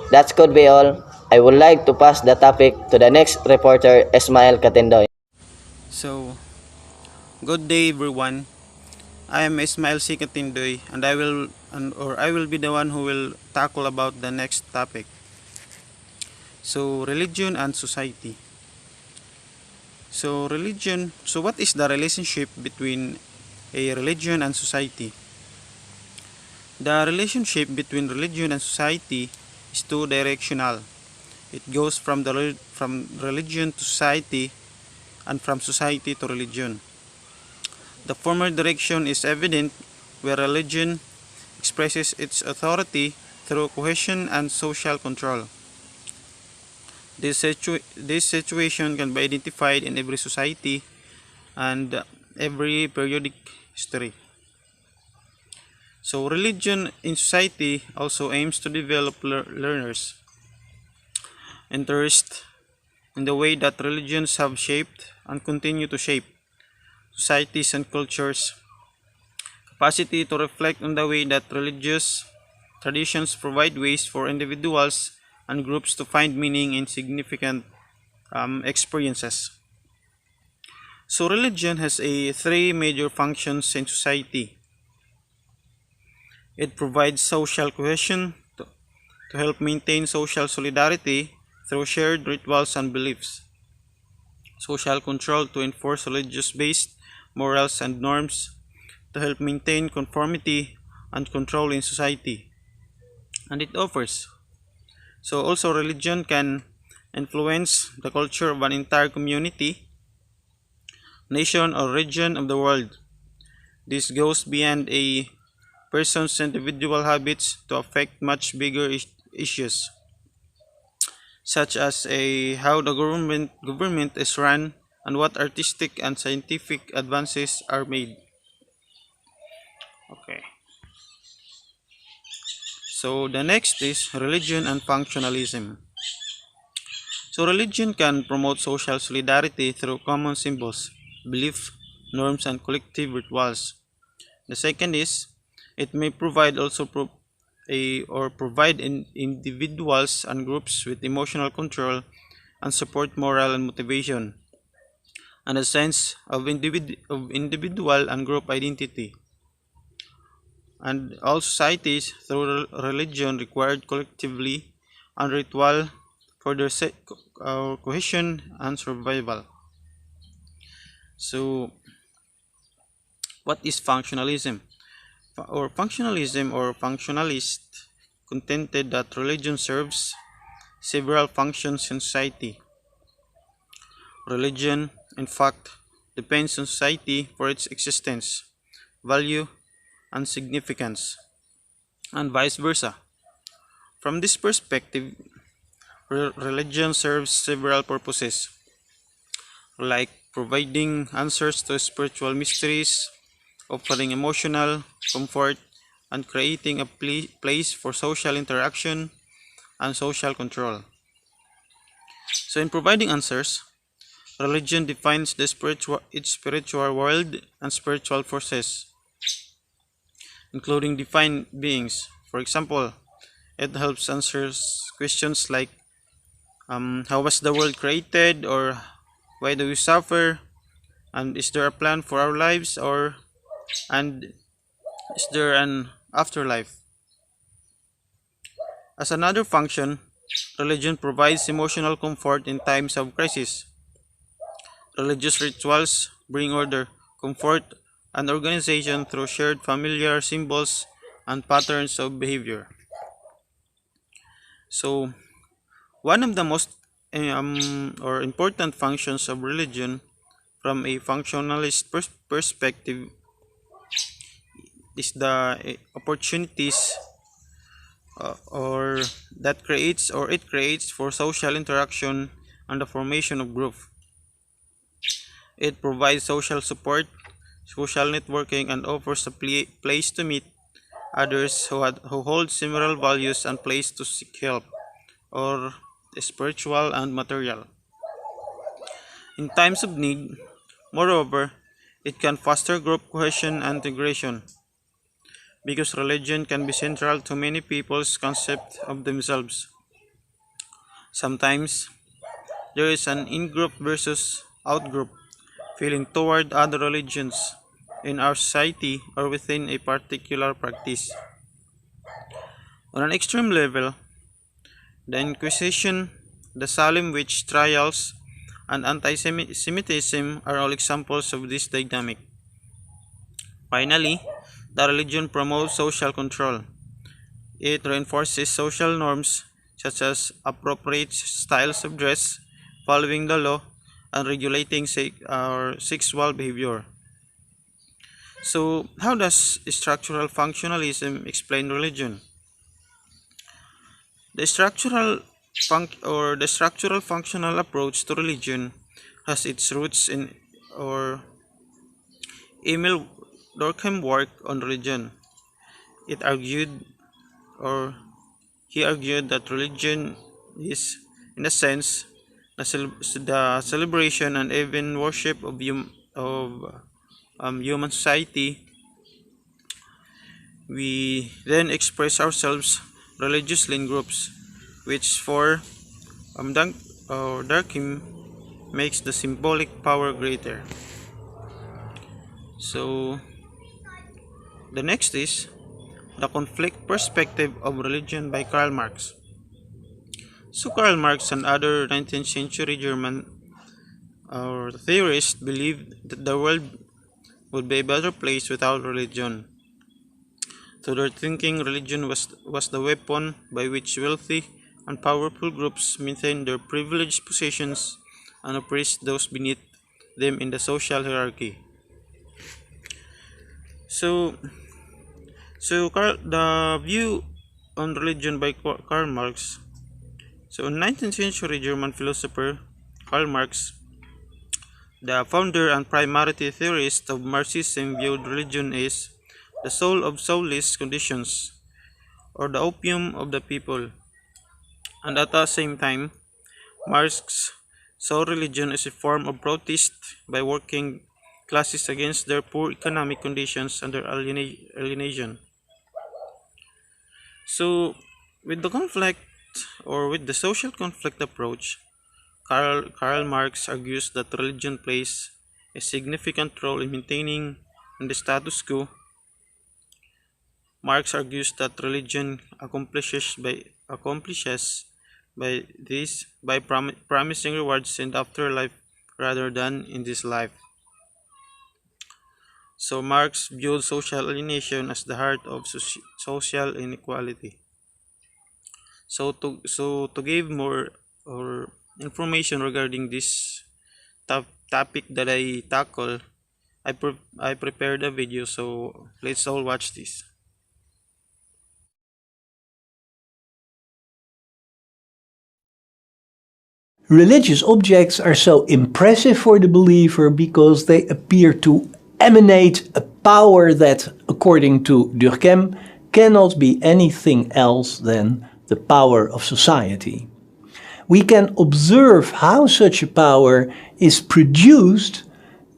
That could be all. I would like to pass the topic to the next reporter, Ismael Katendoy. So, good day everyone. I am Ismael C. Katendoy, and I will be the one who will tackle about the next topic. So, religion and society. So, what is the relationship between a religion and society? The relationship between religion and society is two-directional. It goes from religion to society and from society to religion. The former direction is evident where religion expresses its authority through cohesion and social control. This situation can be identified in every society and every periodic history. So religion in society also aims to develop learners' interest in the way that religions have shaped and continue to shape societies and cultures, capacity to reflect on the way that religious traditions provide ways for individuals and groups to find meaning in significant experiences. So religion has three major functions in society. It provides social cohesion to help maintain social solidarity through shared rituals and beliefs, social control to enforce religious-based morals and norms to help maintain conformity and control in society, and it offers. So also religion can influence the culture of an entire community, nation, or region of the world. This goes beyond a person's individual habits to affect much bigger issues, such as how the government is run and what artistic and scientific advances are made. Okay. So the next is religion and functionalism. So religion can promote social solidarity through common symbols, belief, norms, and collective rituals. The second is it may provide also provide individuals and groups with emotional control and support morale and motivation, and a sense of individual and group identity. And all societies through religion required collectively and ritual for their cohesion and survival. So, what is functionalism? Functionalism or functionalist contended that religion serves several functions in society. Religion, in fact, depends on society for its existence, value, and significance, and vice versa. From this perspective, religion serves several purposes, like providing answers to spiritual mysteries, offering emotional comfort, and creating a place for social interaction and social control. So, in providing answers, religion defines its spiritual world and spiritual forces, including divine beings. For example, it helps answer questions like how was the world created, or why do we suffer, and is there a plan for our lives, and is there an afterlife? As another function, religion provides emotional comfort in times of crisis. Religious rituals bring order, comfort, and organization through shared familiar symbols and patterns of behavior. So, one of the most or important functions of religion from a functionalist perspective is the opportunities or that creates or it creates for social interaction and the formation of group. It provides social support, social networking, and offers a place to meet others who hold similar values and place to seek help, or spiritual and material, in times of need. Moreover, it can foster group cohesion and integration, because religion can be central to many people's concept of themselves. Sometimes, there is an in-group versus out-group feeling toward other religions in our society or within a particular practice. On an extreme level, the Inquisition, the Salem witch trials, and anti-Semitism are all examples of this dynamic. Finally, the religion promotes social control. It reinforces social norms such as appropriate styles of dress, following the law, and regulating sexual behavior. So, how does structural functionalism explain religion? The structural functional approach to religion has its roots in or Emil Durkheim work on religion. It argued or he argued that religion is, in a sense, the celebration and even worship of human society. We then express ourselves religiously in groups, which for Durkheim makes the symbolic power greater. So, the next is the conflict perspective of religion by Karl Marx. So Karl Marx and other 19th century German theorists believed that the world would be a better place without religion. To their thinking, religion was the weapon by which wealthy and powerful groups maintained their privileged positions and oppressed those beneath them in the social hierarchy. So, So the view on religion by Karl Marx. So in 19th century German philosopher Karl Marx, the founder and primary theorist of Marxism, viewed religion as the soul of soulless conditions, or the opium of the people. And at the same time, Marx saw religion as a form of protest by working classes against their poor economic conditions and their alienation. So, with the conflict or with the social conflict approach, Karl Marx argues that religion plays a significant role in maintaining the status quo. Marx argues that religion accomplishes by this by promising rewards in the afterlife rather than in this life. So Marx viewed social alienation as the heart of social inequality. So to give more or information regarding this topic that I tackle, I prepared a video, so let's all watch this. Religious objects are so impressive for the believer because they appear to emanate a power that, according to Durkheim, cannot be anything else than the power of society. We can observe how such a power is produced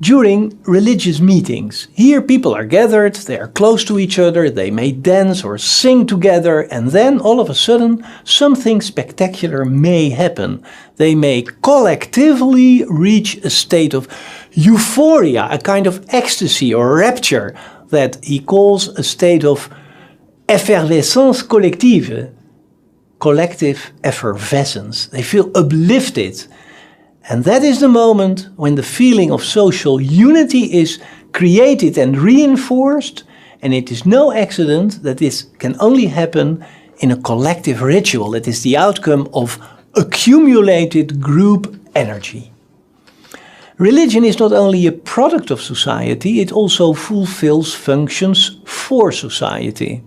during religious meetings. Here people are gathered, they are close to each other, they may dance or sing together, and then all of a sudden something spectacular may happen. They may collectively reach a state of euphoria, a kind of ecstasy or rapture that he calls a state of effervescence collective, collective effervescence. They feel uplifted. And that is the moment when the feeling of social unity is created and reinforced, and it is no accident that this can only happen in a collective ritual. It is the outcome of accumulated group energy. Religion is not only a product of society, it also fulfills functions for society.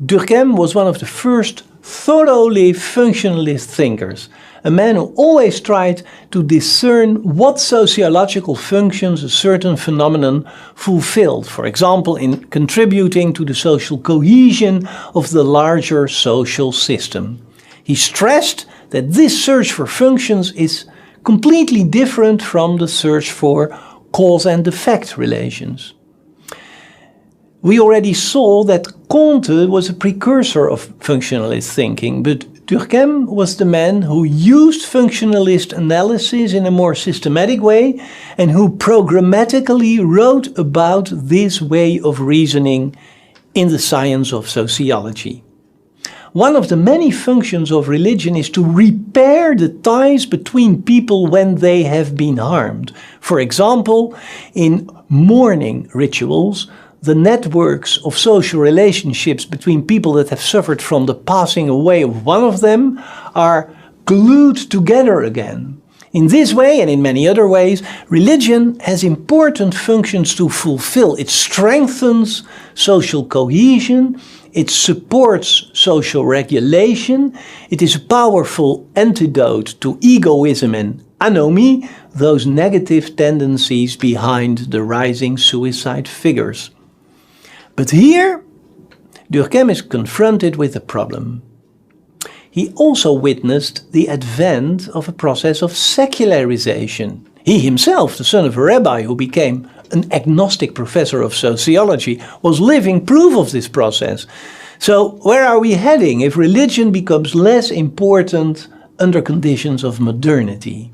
Durkheim was one of the first thoroughly functionalist thinkers, a man who always tried to discern what sociological functions a certain phenomenon fulfilled, for example, in contributing to the social cohesion of the larger social system. He stressed that this search for functions is completely different from the search for cause and effect relations. We already saw that Comte was a precursor of functionalist thinking, but Durkheim was the man who used functionalist analysis in a more systematic way and who programmatically wrote about this way of reasoning in the science of sociology. One of the many functions of religion is to repair the ties between people when they have been harmed. For example, in mourning rituals, the networks of social relationships between people that have suffered from the passing away of one of them are glued together again. In this way and in many other ways, religion has important functions to fulfill. It strengthens social cohesion, it supports social regulation, it is a powerful antidote to egoism and anomie, those negative tendencies behind the rising suicide figures. But here, Durkheim is confronted with a problem. He also witnessed the advent of a process of secularization. He himself, the son of a rabbi who became an agnostic professor of sociology, was living proof of this process. So where are we heading if religion becomes less important under conditions of modernity?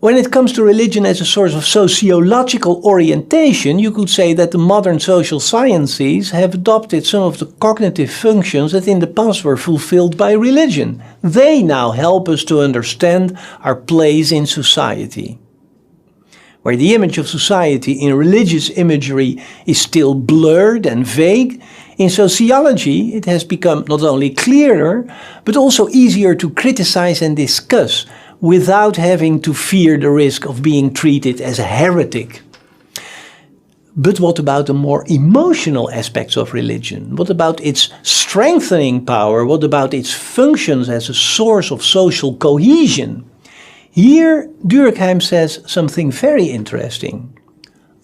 When it comes to religion as a source of sociological orientation, you could say that the modern social sciences have adopted some of the cognitive functions that in the past were fulfilled by religion. They now help us to understand our place in society. Where the image of society in religious imagery is still blurred and vague, in sociology it has become not only clearer, but also easier to criticize and discuss, without having to fear the risk of being treated as a heretic. But what about the more emotional aspects of religion? What about its strengthening power? What about its functions as a source of social cohesion? Here, Durkheim says something very interesting.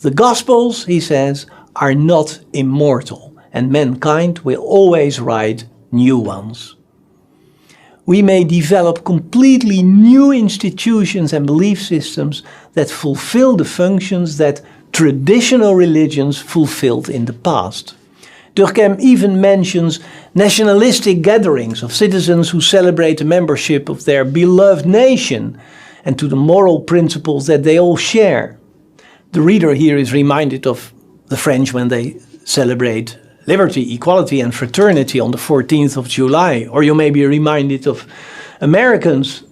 The Gospels, he says, are not immortal, and mankind will always write new ones. We may develop completely new institutions and belief systems that fulfill the functions that traditional religions fulfilled in the past. Durkheim even mentions nationalistic gatherings of citizens who celebrate the membership of their beloved nation and to the moral principles that they all share. The reader here is reminded of the French when they celebrate liberty, equality and fraternity on the 14th of July, or you may be reminded of Americans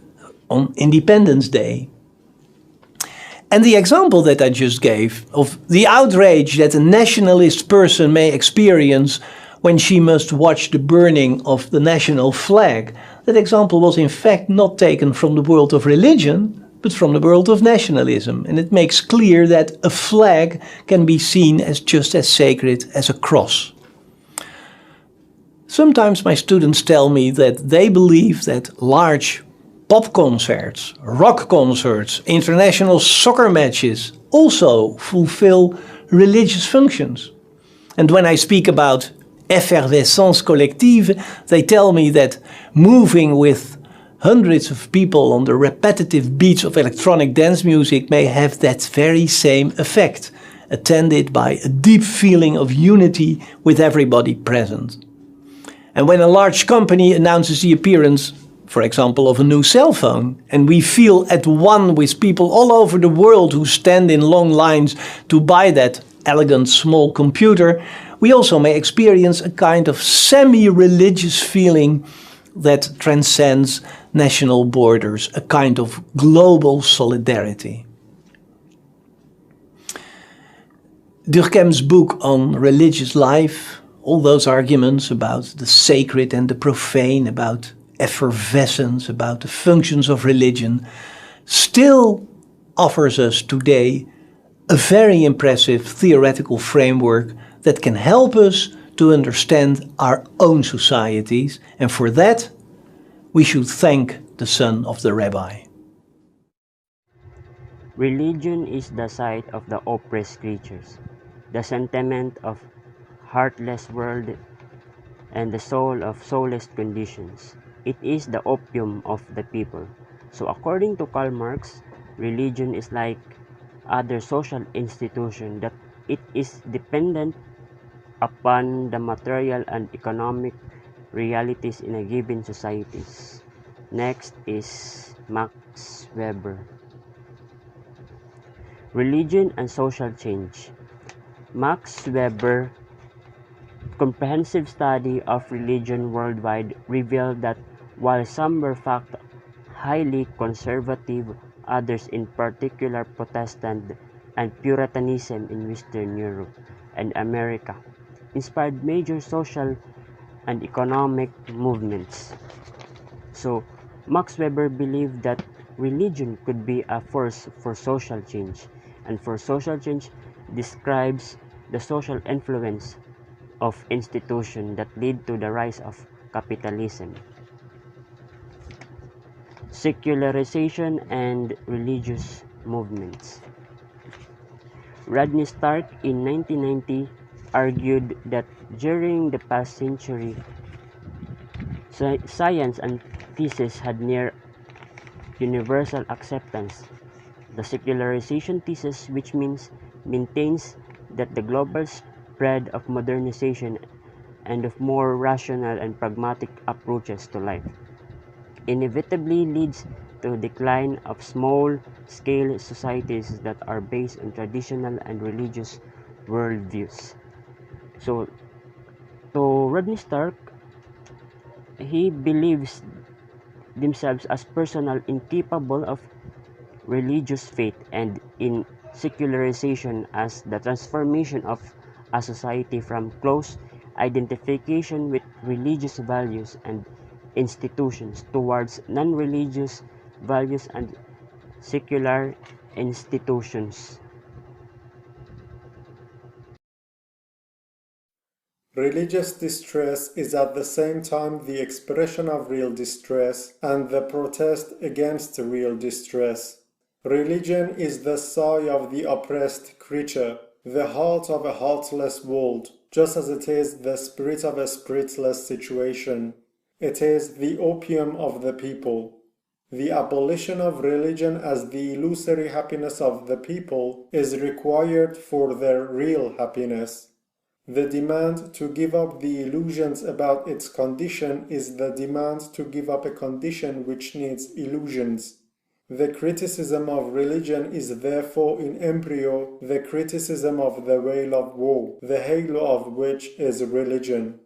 on Independence Day. And the example that I just gave of the outrage that a nationalist person may experience when she must watch the burning of the national flag, that example was in fact not taken from the world of religion, but from the world of nationalism. And it makes clear that a flag can be seen as just as sacred as a cross. Sometimes my students tell me that they believe that large pop concerts, rock concerts, international soccer matches also fulfill religious functions. And when I speak about effervescence collective, they tell me that moving with hundreds of people on the repetitive beats of electronic dance music may have that very same effect, attended by a deep feeling of unity with everybody present. And when a large company announces the appearance, for example, of a new cell phone, and we feel at one with people all over the world who stand in long lines to buy that elegant small computer, we also may experience a kind of semi-religious feeling that transcends national borders, a kind of global solidarity. Durkheim's book on religious life, all those arguments about the sacred and the profane, about effervescence, about the functions of religion, still offers us today a very impressive theoretical framework that can help us to understand our own societies, and for that we should thank the son of the rabbi. Religion is the sight of the oppressed creatures, the sentiment of heartless world, and the soul of soulless conditions. It is the opium of the people. So according to Karl Marx, religion is like other social institution, that it is dependent upon the material and economic realities in a given society. Next is Max Weber. Religion and social change. Max Weber comprehensive study of religion worldwide revealed that while some were fact highly conservative, others, in particular Protestant and Puritanism in Western Europe and America, inspired major social and economic movements. So Max Weber believed that religion could be a force for social change, and for social change describes the social influence of institutions that lead to the rise of capitalism. Secularization and religious movements. Rodney Stark in 1990 argued that during the past century, science and thesis had near universal acceptance. The secularization thesis, which maintains that the global spread of modernization and of more rational and pragmatic approaches to life inevitably leads to a decline of small-scale societies that are based on traditional and religious worldviews. So, to Rodney Stark, he believes themselves as personal incapable of religious faith, and in secularization as the transformation of a society from close identification with religious values and institutions towards non-religious values and secular institutions. Religious distress is at the same time the expression of real distress and the protest against real distress. Religion is the sigh of the oppressed creature, the heart of a heartless world, just as it is the spirit of a spiritless situation. It is the opium of the people. The abolition of religion as the illusory happiness of the people is required for their real happiness. The demand to give up the illusions about its condition is the demand to give up a condition which needs illusions. The criticism of religion is therefore in embryo the criticism of the veil of woe, the halo of which is religion.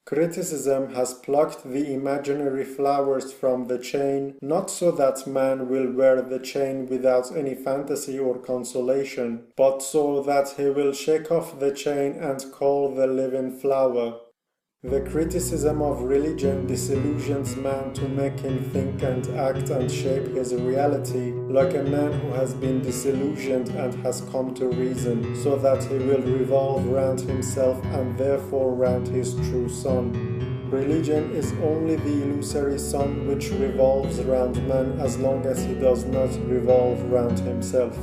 Criticism has plucked the imaginary flowers from the chain, not so that man will wear the chain without any fantasy or consolation, but so that he will shake off the chain and call the living flower. The criticism of religion disillusions man to make him think and act and shape his reality like a man who has been disillusioned and has come to reason, so that he will revolve round himself and therefore round his true sun. Religion is only the illusory sun which revolves round man as long as he does not revolve round himself.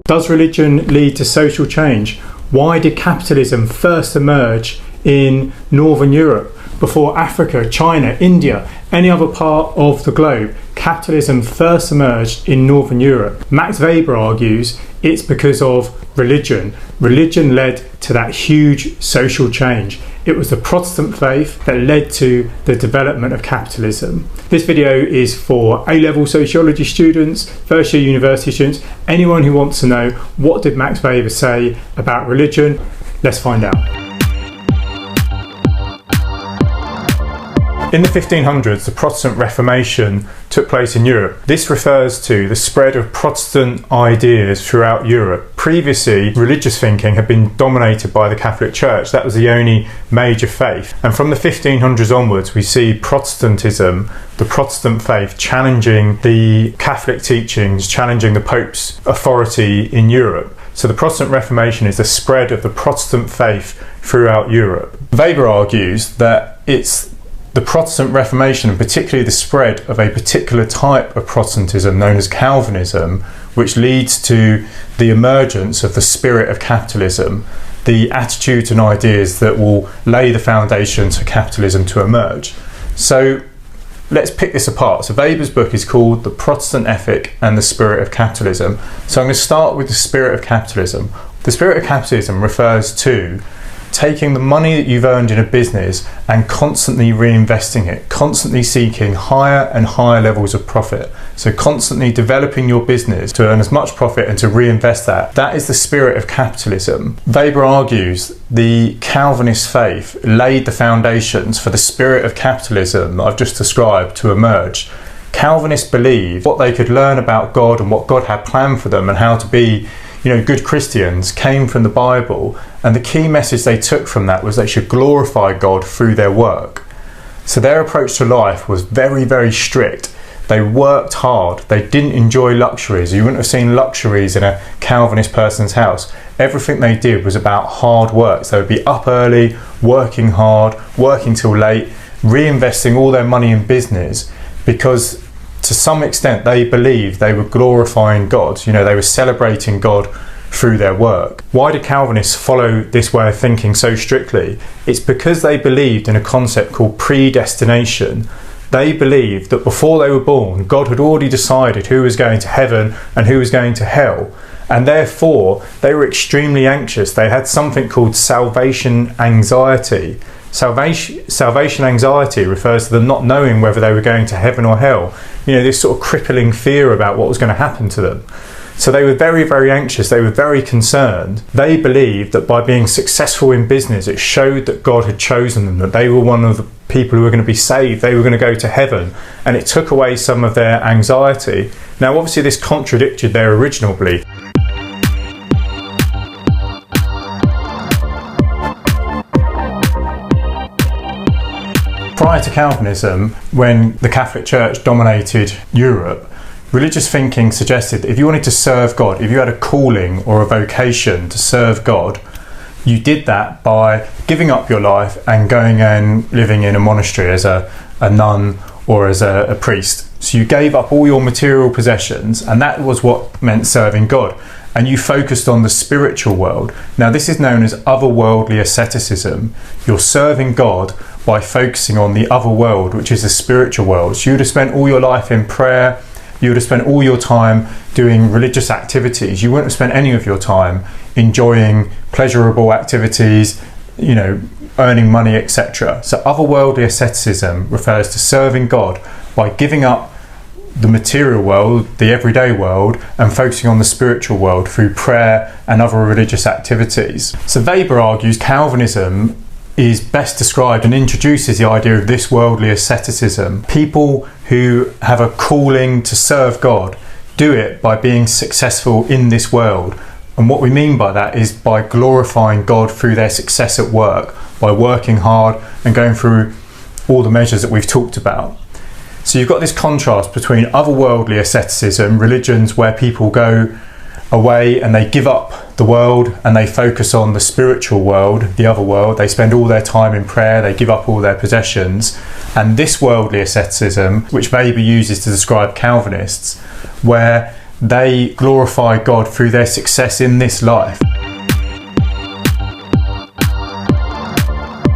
Does religion lead to social change? Why did capitalism first emerge in Northern Europe before Africa, China, India, any other part of the globe? Capitalism first emerged in Northern Europe. Max Weber argues it's because of religion. Religion led to that huge social change. It was the Protestant faith that led to the development of capitalism. This video is for A-level sociology students, first year university students, anyone who wants to know what did Max Weber say about religion. Let's find out. In the 1500s, the Protestant Reformation took place in Europe. This refers to the spread of Protestant ideas throughout Europe. Previously, religious thinking had been dominated by the Catholic Church. That was the only major faith. And from the 1500s onwards, we see Protestantism, the Protestant faith, challenging the Catholic teachings, challenging the Pope's authority in Europe. So the Protestant Reformation is the spread of the Protestant faith throughout Europe. Weber argues that it's the Protestant Reformation, and particularly the spread of a particular type of Protestantism known as Calvinism, which leads to the emergence of the spirit of capitalism, the attitudes and ideas that will lay the foundations for capitalism to emerge. So let's pick this apart. So Weber's book is called The Protestant Ethic and the Spirit of Capitalism. So I'm going to start with the spirit of capitalism. The spirit of capitalism refers to taking the money that you've earned in a business and constantly reinvesting it, constantly seeking higher and higher levels of profit. So constantly developing your business to earn as much profit and to reinvest that. That is the spirit of capitalism. Weber argues the Calvinist faith laid the foundations for the spirit of capitalism that I've just described to emerge. Calvinists believed what they could learn about God and what God had planned for them and how to be good Christians came from the Bible, and the key message they took from that was they should glorify God through their work. So their approach to life was very, very strict. They worked hard. They didn't enjoy luxuries. You wouldn't have seen luxuries in a Calvinist person's house. Everything they did was about hard work. So they would be up early, working hard, working till late, reinvesting all their money in business, because to some extent they believed they were glorifying God. They were celebrating God through their work. Why did Calvinists follow this way of thinking so strictly? It's because they believed in a concept called predestination. They believed that before they were born, God had already decided who was going to heaven and who was going to hell. And therefore, they were extremely anxious. They had something called salvation anxiety. Salvation anxiety refers to them not knowing whether they were going to heaven or hell. This sort of crippling fear about what was going to happen to them. So they were very, very anxious. They were very concerned. They believed that by being successful in business, it showed that God had chosen them, that they were one of the people who were going to be saved. They were going to go to heaven. And it took away some of their anxiety. Now, obviously, this contradicted their original belief. Prior to Calvinism, when the Catholic Church dominated Europe, religious thinking suggested that if you wanted to serve God, if you had a calling or a vocation to serve God, you did that by giving up your life and going and living in a monastery as a nun or as a priest. So you gave up all your material possessions, and that was what meant serving God. And you focused on the spiritual world. Now this is known as otherworldly asceticism. You're serving God by focusing on the other world, which is the spiritual world. So you would have spent all your life in prayer, you would have spent all your time doing religious activities. You wouldn't have spent any of your time enjoying pleasurable activities, earning money, etc. So otherworldly asceticism refers to serving God by giving up the material world, the everyday world, and focusing on the spiritual world through prayer and other religious activities. So Weber argues Calvinism is best described and introduces the idea of this worldly asceticism. People who have a calling to serve God do it by being successful in this world. And what we mean by that is by glorifying God through their success at work, by working hard and going through all the measures that we've talked about. So you've got this contrast between otherworldly asceticism, religions where people go away and they give up the world and they focus on the spiritual world, the other world. They spend all their time in prayer, they give up all their possessions. And this worldly asceticism, which Weber uses to describe Calvinists, where they glorify God through their success in this life.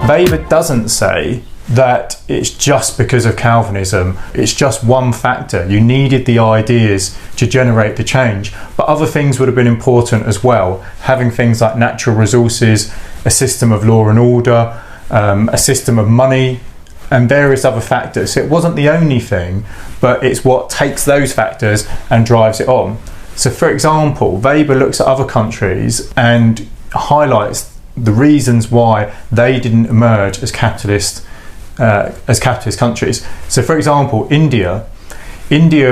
Weber doesn't say that it's just because of Calvinism, it's just one factor. You needed the ideas to generate the change, but other things would have been important as well. Having things like natural resources, a system of law and order, a system of money, and various other factors. So it wasn't the only thing, but it's what takes those factors and drives it on. So for example, Weber looks at other countries and highlights the reasons why they didn't emerge as capitalist countries. So for example, India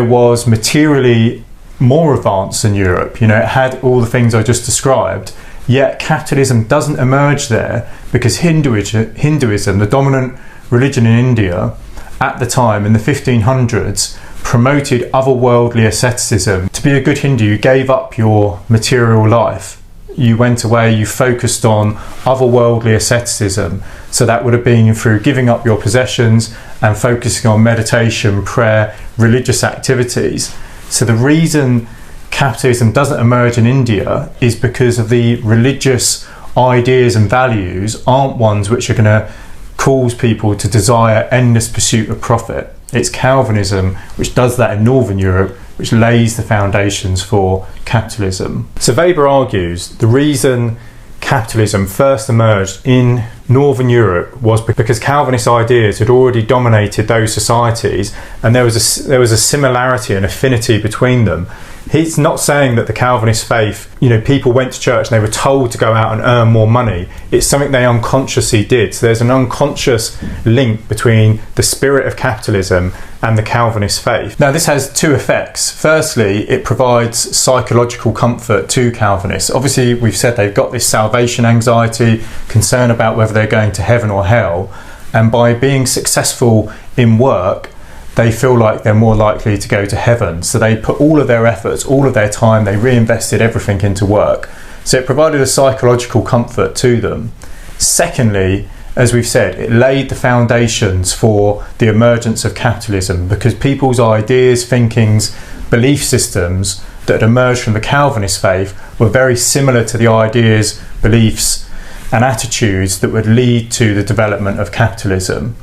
was materially more advanced than Europe. It had all the things I just described, yet capitalism doesn't emerge there because Hinduism, the dominant religion in India at the time in the 1500s, promoted otherworldly asceticism. To be a good Hindu, you gave up your material life. You went away, you focused on otherworldly asceticism. So that would have been through giving up your possessions and focusing on meditation, prayer, religious activities. So the reason capitalism doesn't emerge in India is because of the religious ideas and values aren't ones which are going to cause people to desire endless pursuit of profit. It's Calvinism which does that in Northern Europe, which lays the foundations for capitalism. So Weber argues the reason capitalism first emerged in Northern Europe was because Calvinist ideas had already dominated those societies, and there was a similarity and affinity between them. He's not saying that the Calvinist faith, people went to church and they were told to go out and earn more money. It's something they unconsciously did. So there's an unconscious link between the spirit of capitalism and the Calvinist faith. Now this has two effects. Firstly, it provides psychological comfort to Calvinists. Obviously, we've said they've got this salvation anxiety, concern about whether they're going to heaven or hell. And by being successful in work, they feel like they're more likely to go to heaven. So they put all of their efforts, all of their time, they reinvested everything into work. So it provided a psychological comfort to them. Secondly, as we've said, it laid the foundations for the emergence of capitalism, because people's ideas, thinkings, belief systems that had emerged from the Calvinist faith were very similar to the ideas, beliefs and attitudes that would lead to the development of capitalism.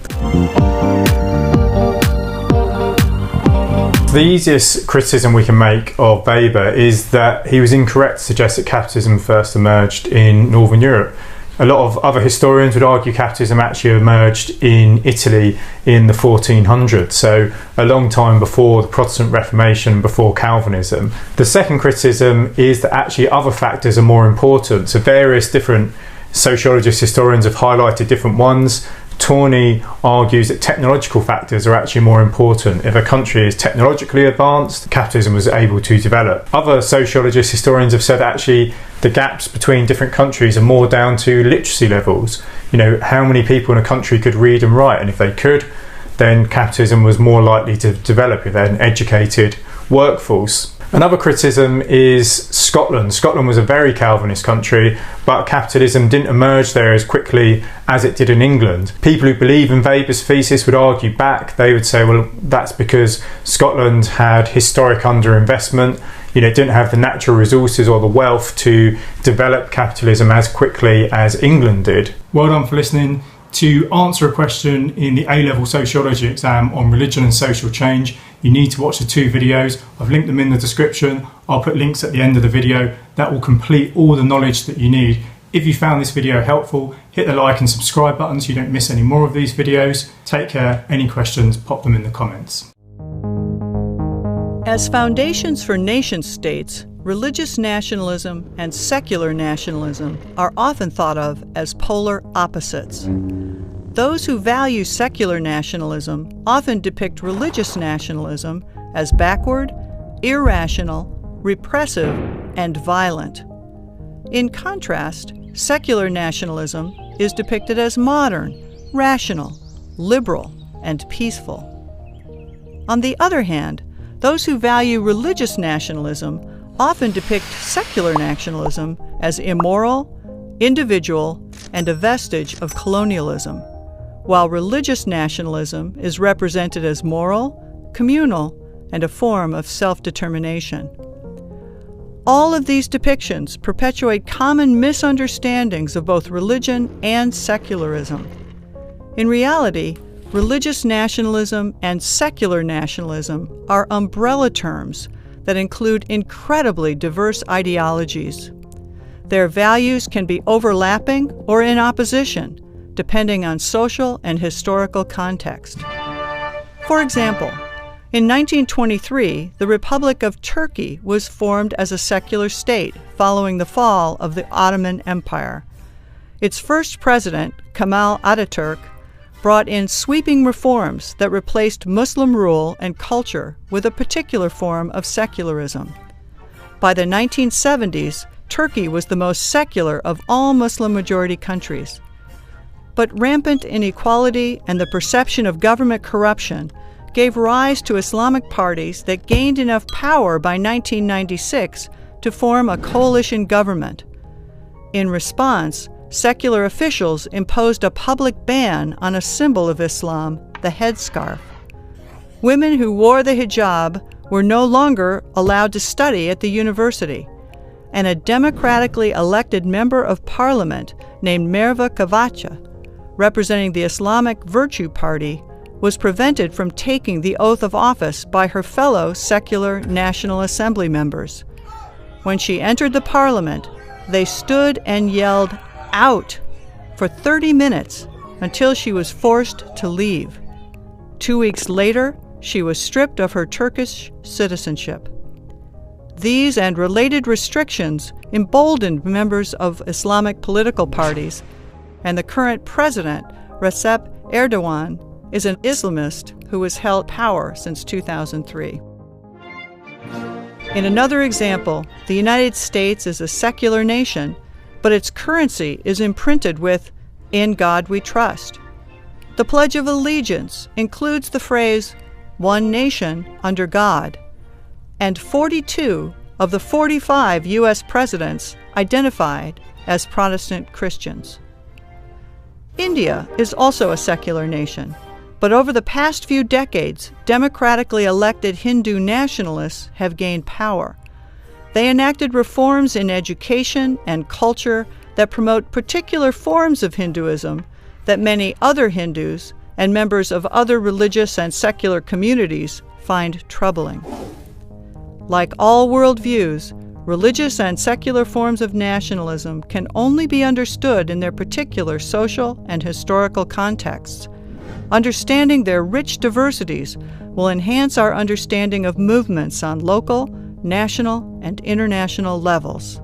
The easiest criticism we can make of Weber is that he was incorrect to suggest that capitalism first emerged in Northern Europe. A lot of other historians would argue capitalism actually emerged in Italy in the 1400s, so a long time before the Protestant Reformation, before Calvinism. The second criticism is that actually other factors are more important. So various different sociologists, historians have highlighted different ones. Tawney argues that technological factors are actually more important. If a country is technologically advanced, capitalism was able to develop. Other sociologists, historians have said actually the gaps between different countries are more down to literacy levels. How many people in a country could read and write, and if they could, then capitalism was more likely to develop if they had an educated workforce. Another criticism is Scotland. Scotland was a very Calvinist country, but capitalism didn't emerge there as quickly as it did in England. People who believe in Weber's thesis would argue back. They would say, well, that's because Scotland had historic underinvestment. It didn't have the natural resources or the wealth to develop capitalism as quickly as England did. Well done for listening. To answer a question in the A-level sociology exam on religion and social change, you need to watch the 2 videos. I've linked them in the description. I'll put links at the end of the video. That will complete all the knowledge that you need. If you found this video helpful, hit the like and subscribe buttons so you don't miss any more of these videos. Take care. Any questions, pop them in the comments. As foundations for nation-states, religious nationalism and secular nationalism are often thought of as polar opposites. Those who value secular nationalism often depict religious nationalism as backward, irrational, repressive, and violent. In contrast, secular nationalism is depicted as modern, rational, liberal, and peaceful. On the other hand, those who value religious nationalism often depict secular nationalism as immoral, individual, and a vestige of colonialism, while religious nationalism is represented as moral, communal, and a form of self-determination. All of these depictions perpetuate common misunderstandings of both religion and secularism. In reality, religious nationalism and secular nationalism are umbrella terms that include incredibly diverse ideologies. Their values can be overlapping or in opposition, depending on social and historical context. For example, in 1923, the Republic of Turkey was formed as a secular state following the fall of the Ottoman Empire. Its first president, Kemal Ataturk, brought in sweeping reforms that replaced Muslim rule and culture with a particular form of secularism. By the 1970s, Turkey was the most secular of all Muslim-majority countries. But rampant inequality and the perception of government corruption gave rise to Islamic parties that gained enough power by 1996 to form a coalition government. In response, secular officials imposed a public ban on a symbol of Islam, the headscarf. Women who wore the hijab were no longer allowed to study at the university, and a democratically elected member of parliament named Merve Cavaca, representing the Islamic Virtue Party, was prevented from taking the oath of office by her fellow secular National Assembly members. When she entered the parliament, they stood and yelled, "Out!" for 30 minutes until she was forced to leave. 2 weeks later, she was stripped of her Turkish citizenship. These and related restrictions emboldened members of Islamic political parties, and the current president, Recep Erdogan, is an Islamist who has held power since 2003. In another example, the United States is a secular nation, but its currency is imprinted with "In God We Trust." The Pledge of Allegiance includes the phrase, "One nation under God," and 42 of the 45 U.S. presidents identified as Protestant Christians. India is also a secular nation, but over the past few decades, democratically elected Hindu nationalists have gained power. They enacted reforms in education and culture that promote particular forms of Hinduism that many other Hindus and members of other religious and secular communities find troubling. Like all worldviews, religious and secular forms of nationalism can only be understood in their particular social and historical contexts. Understanding their rich diversities will enhance our understanding of movements on local, national, and international levels.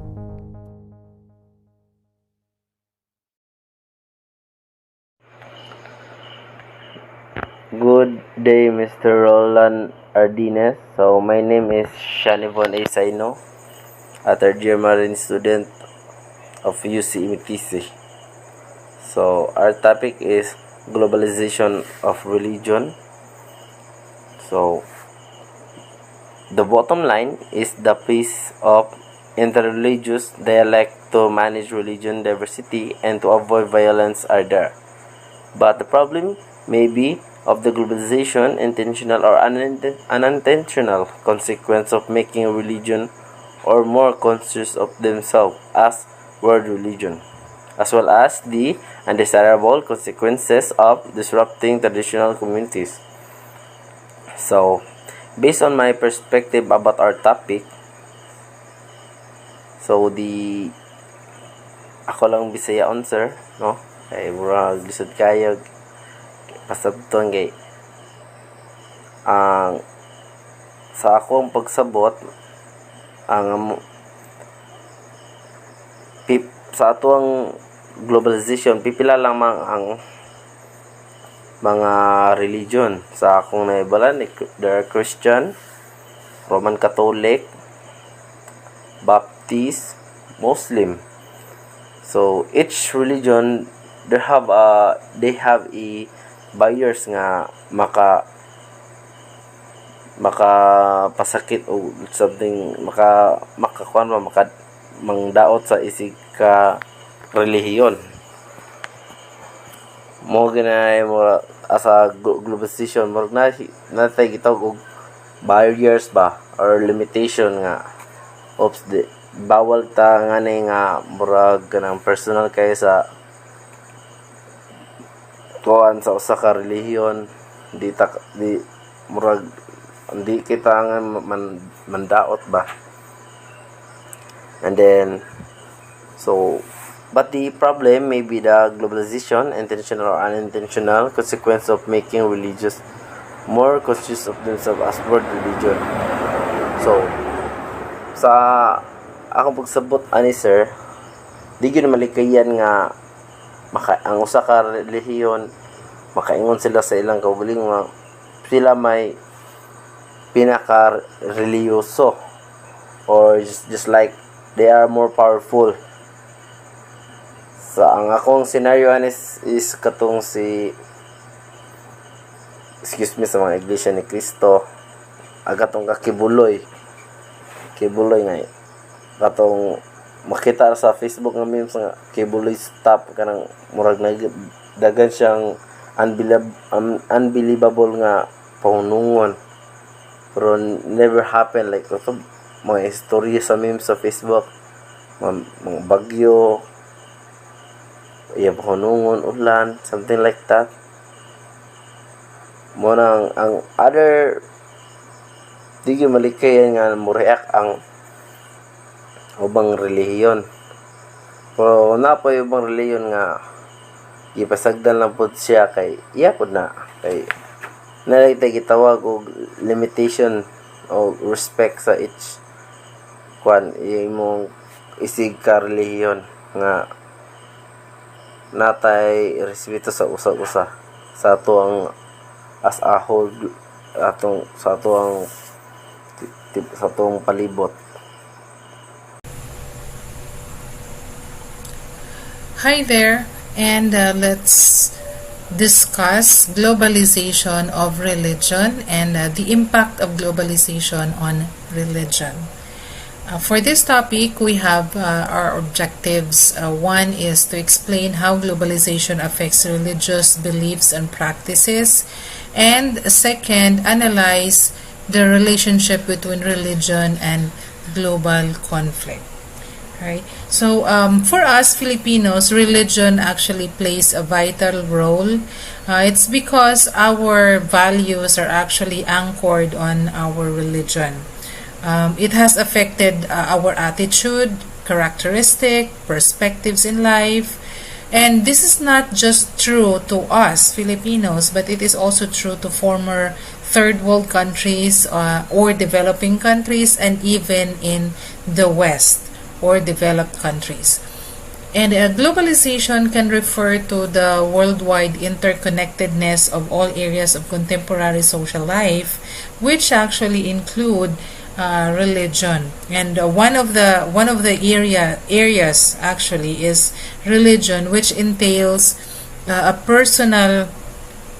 Good day, Mr. Roland Ardines. So, my name is Shanivon A. Saino, a third-year marine student of UC MTC. So, our topic is globalization of religion. So, The bottom line is the piece of interreligious dialect to manage religion diversity and to avoid violence are there. But the problem may be of the globalization, intentional or unintentional consequence of making a religion or more conscious of themselves as world religion, as well as the undesirable consequences of disrupting traditional communities. So, based on my perspective about our topic, so ako lang Bisayaon, sir, no? Kay murag lisod kayo pasabton kay ang sa akong pagsabot ang sa atuang globalization pipila lamang ang mga religion sa akong naibalan. There are Christian, Roman Catholic, Baptist, Muslim. So each religion they have a buyers nga pasakit o something makakuan mangdaot sa isig ka relihiyon mo ginay mo asa globalization mo natay gitawag og barriers ba or limitation nga bawal ta ngani nga murag kanang personal kay sa kuan sa usa ka relihiyon di murag hindi kita nga mandaot ba. And then but the problem may be the globalization, intentional or unintentional consequence of making religious more conscious of themselves as world religion. So sa akong pagsabot ani sir, di gyud malikayan nga ang usa ka relihiyon makaingon sila sa ilang kaugaling nga sila may pinaka religyoso or just like they are more powerful. Sa ang akong scenario is katong sa mga iglesia ni Cristo agatong kibuloy nga katong makita sa Facebook nga memes nga kibuloy stop kanang murag dagan siyang unbelievable nga pahunungon pero never happen like ito mga istorya sa memes sa Facebook mga bagyo pahunungon ulan something like that mo nang ang other di gyud malikayan nga mo react ang ubang relihiyon pero napoy ubang relihiyon nga gipasagdan lang pud siya kay iya pud na kay nalagay gitawag og limitation o respect sa each kwan imong isig ka relihiyon nga natay respeto sa usa-usa sa atuang as a whole sa atuang palibot. Hi there, and let's discuss globalization of religion and the impact of globalization on religion. For this topic, we have our objectives. One is to explain how globalization affects religious beliefs and practices, and second, analyze the relationship between religion and global conflict. Right. So for us Filipinos, religion actually plays a vital role. It's because our values are actually anchored on our religion. It has affected our attitude, characteristic, perspectives in life. And this is not just true to us Filipinos, but it is also true to former third world countries or developing countries, and even in the West or developed countries. And globalization can refer to the worldwide interconnectedness of all areas of contemporary social life, which actually include religion. And one of the areas actually is religion, which entails a personal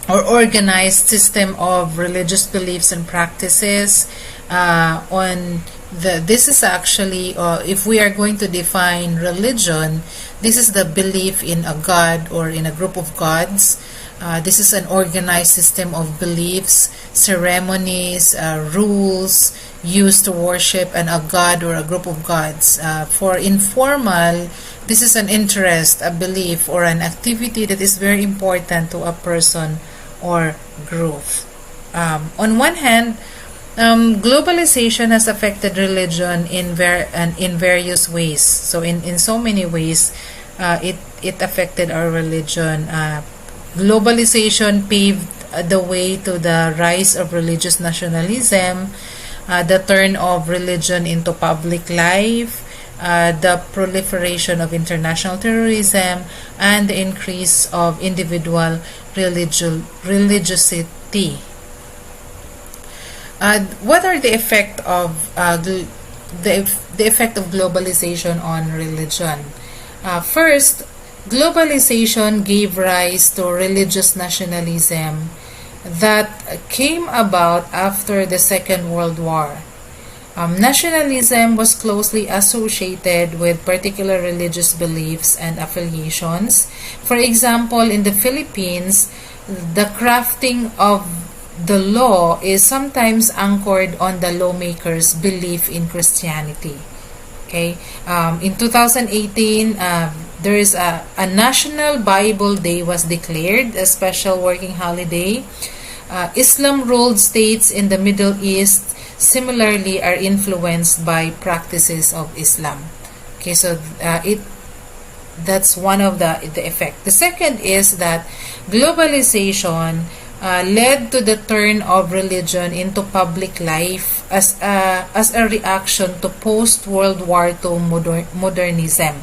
or organized system of religious beliefs and practices. This is actually, if we are going to define religion, this is the belief in a god or in a group of gods. This is an organized system of beliefs, ceremonies, rules used to worship a god or a group of gods. For informal, this is an interest, a belief, or an activity that is very important to a person or group. On one hand, globalization has affected religion in various ways. So in so many ways, it affected our religion. Globalization paved the way to the rise of religious nationalism, the turn of religion into public life, the proliferation of international terrorism, and the increase of individual religiosity. What are the effect of the effect of globalization on religion? First, globalization gave rise to religious nationalism that came about after the Second World War. Nationalism was closely associated with particular religious beliefs and affiliations. For example, in the Philippines, the crafting of the law is sometimes anchored on the lawmaker's belief in Christianity. Okay, in 2018, there is a National Bible Day was declared, a special working holiday. Islam-ruled states in the Middle East similarly are influenced by practices of Islam. Okay, so that's one of the effect. The second is that globalization led to the turn of religion into public life as a reaction to post-World War II modernism.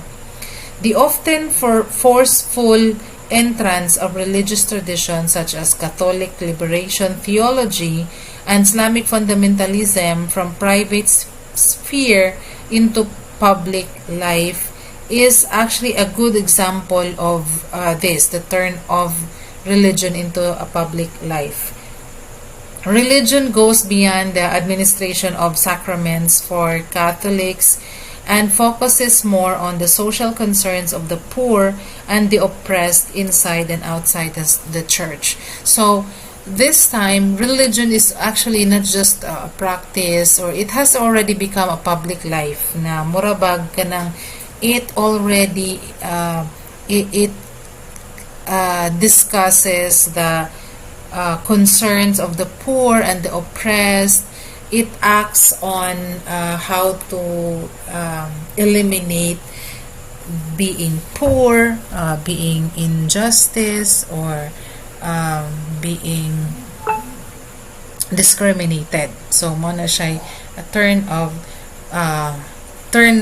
The often forceful entrance of religious traditions such as Catholic liberation theology and Islamic fundamentalism from private sphere into public life is actually a good example of this, the turn of religion into a public life. Religion goes beyond the administration of sacraments for Catholics and focuses more on the social concerns of the poor and the oppressed inside and outside the church. So this time, religion is actually not just a practice, or it has already become a public life na murabag ka ng it already discusses the concerns of the poor and the oppressed. It acts on how to eliminate being poor, being injustice, or being discriminated. So mo na siya a turn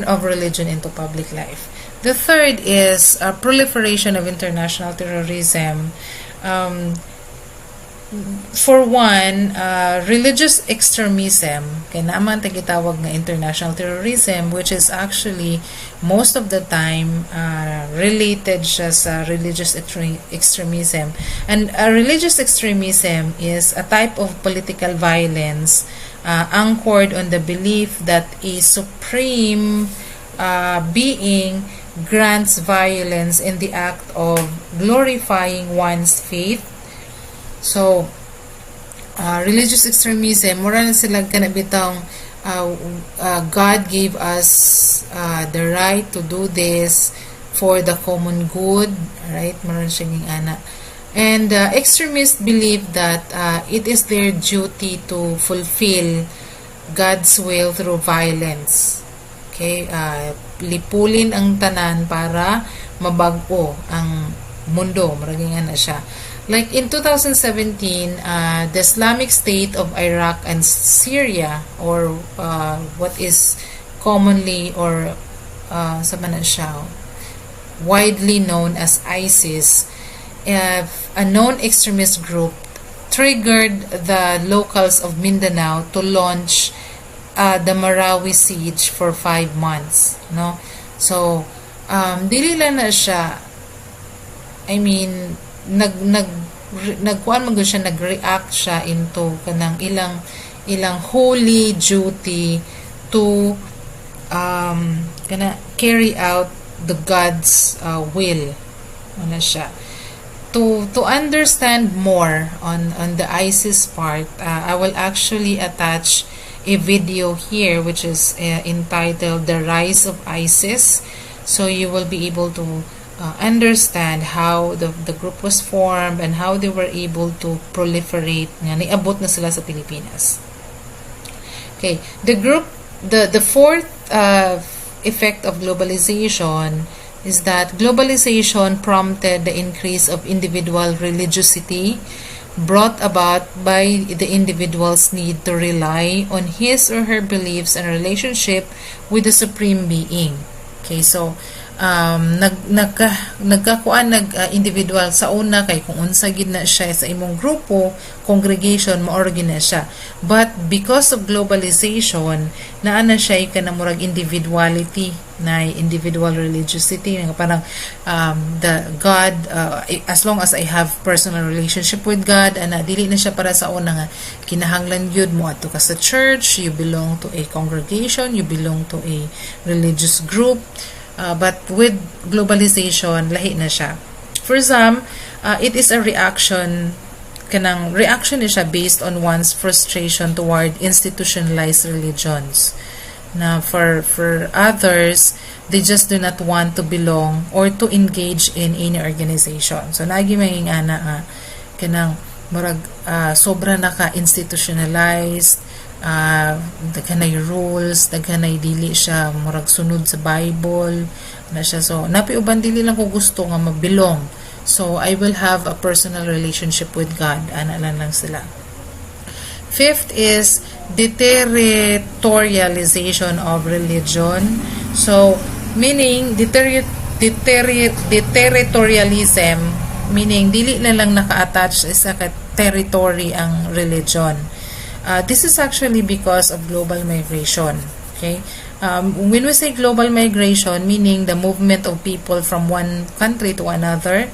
of religion into public life. The third is a proliferation of international terrorism. For one, religious extremism, kaya naman tagitawag nga international terrorism, which is actually most of the time related siya sa religious extremism. And religious extremism is a type of political violence anchored on the belief that a supreme being grants violence in the act of glorifying one's faith. So, religious extremism, mura na sila kanabitang God gave us the right to do this for the common good, right? Mura na siyang ana. And extremists believe that it is their duty to fulfill God's will through violence. Okay? Lipulin ang tanan para mabago ang mundo. Maraging ana siya. Like in 2017, the Islamic State of Iraq and Syria, or what is commonly or widely known as ISIS, a known extremist group, triggered the locals of Mindanao to launch the Marawi siege for 5 months. No, so dili lang na siya. I mean, nagkuan man siya, nag-react siya into kanang ilang holy duty to carry out the God's will. Ano siya? To understand more on the ISIS part, I will actually attach a video here which is entitled The Rise of ISIS, so you will be able to understand how the group was formed and how they were able to proliferate, nga niabot na sila sa Pilipinas. Okay, the fourth effect of globalization is that globalization prompted the increase of individual religiosity, brought about by the individual's need to rely on his or her beliefs and relationship with the Supreme Being. Okay, so individual sa una kay kung unsa gid na siya sa imong grupo, congregation, maorganize siya. But because of globalization, naana siya kanang murag individuality, na individual religiosity, nga parang the God, as long as I have personal relationship with God, dili na siya para sa una nga kinahanglan gyud mo ato ka sa church, you belong to a congregation, you belong to a religious group. But with globalization, lahi na siya. For some, it is a reaction, kanang reaction is siya based on one's frustration toward institutionalized religions. Na for others, they just do not want to belong or to engage in any organization. So nagi may ana kanang murag sobra na ka institutionalized, daghanay rules, daghanay dili siya murag sunod sa Bible na siya. So napiuban dili lang ko gusto nga mabilong, so I will have a personal relationship with God, ana lang sila. Fifth is deterritorialization of religion. So meaning deterritorialism, meaning dili na lang naka-attach sa territory ang religion. This is actually because of global migration. Okay, when we say global migration, meaning the movement of people from one country to another,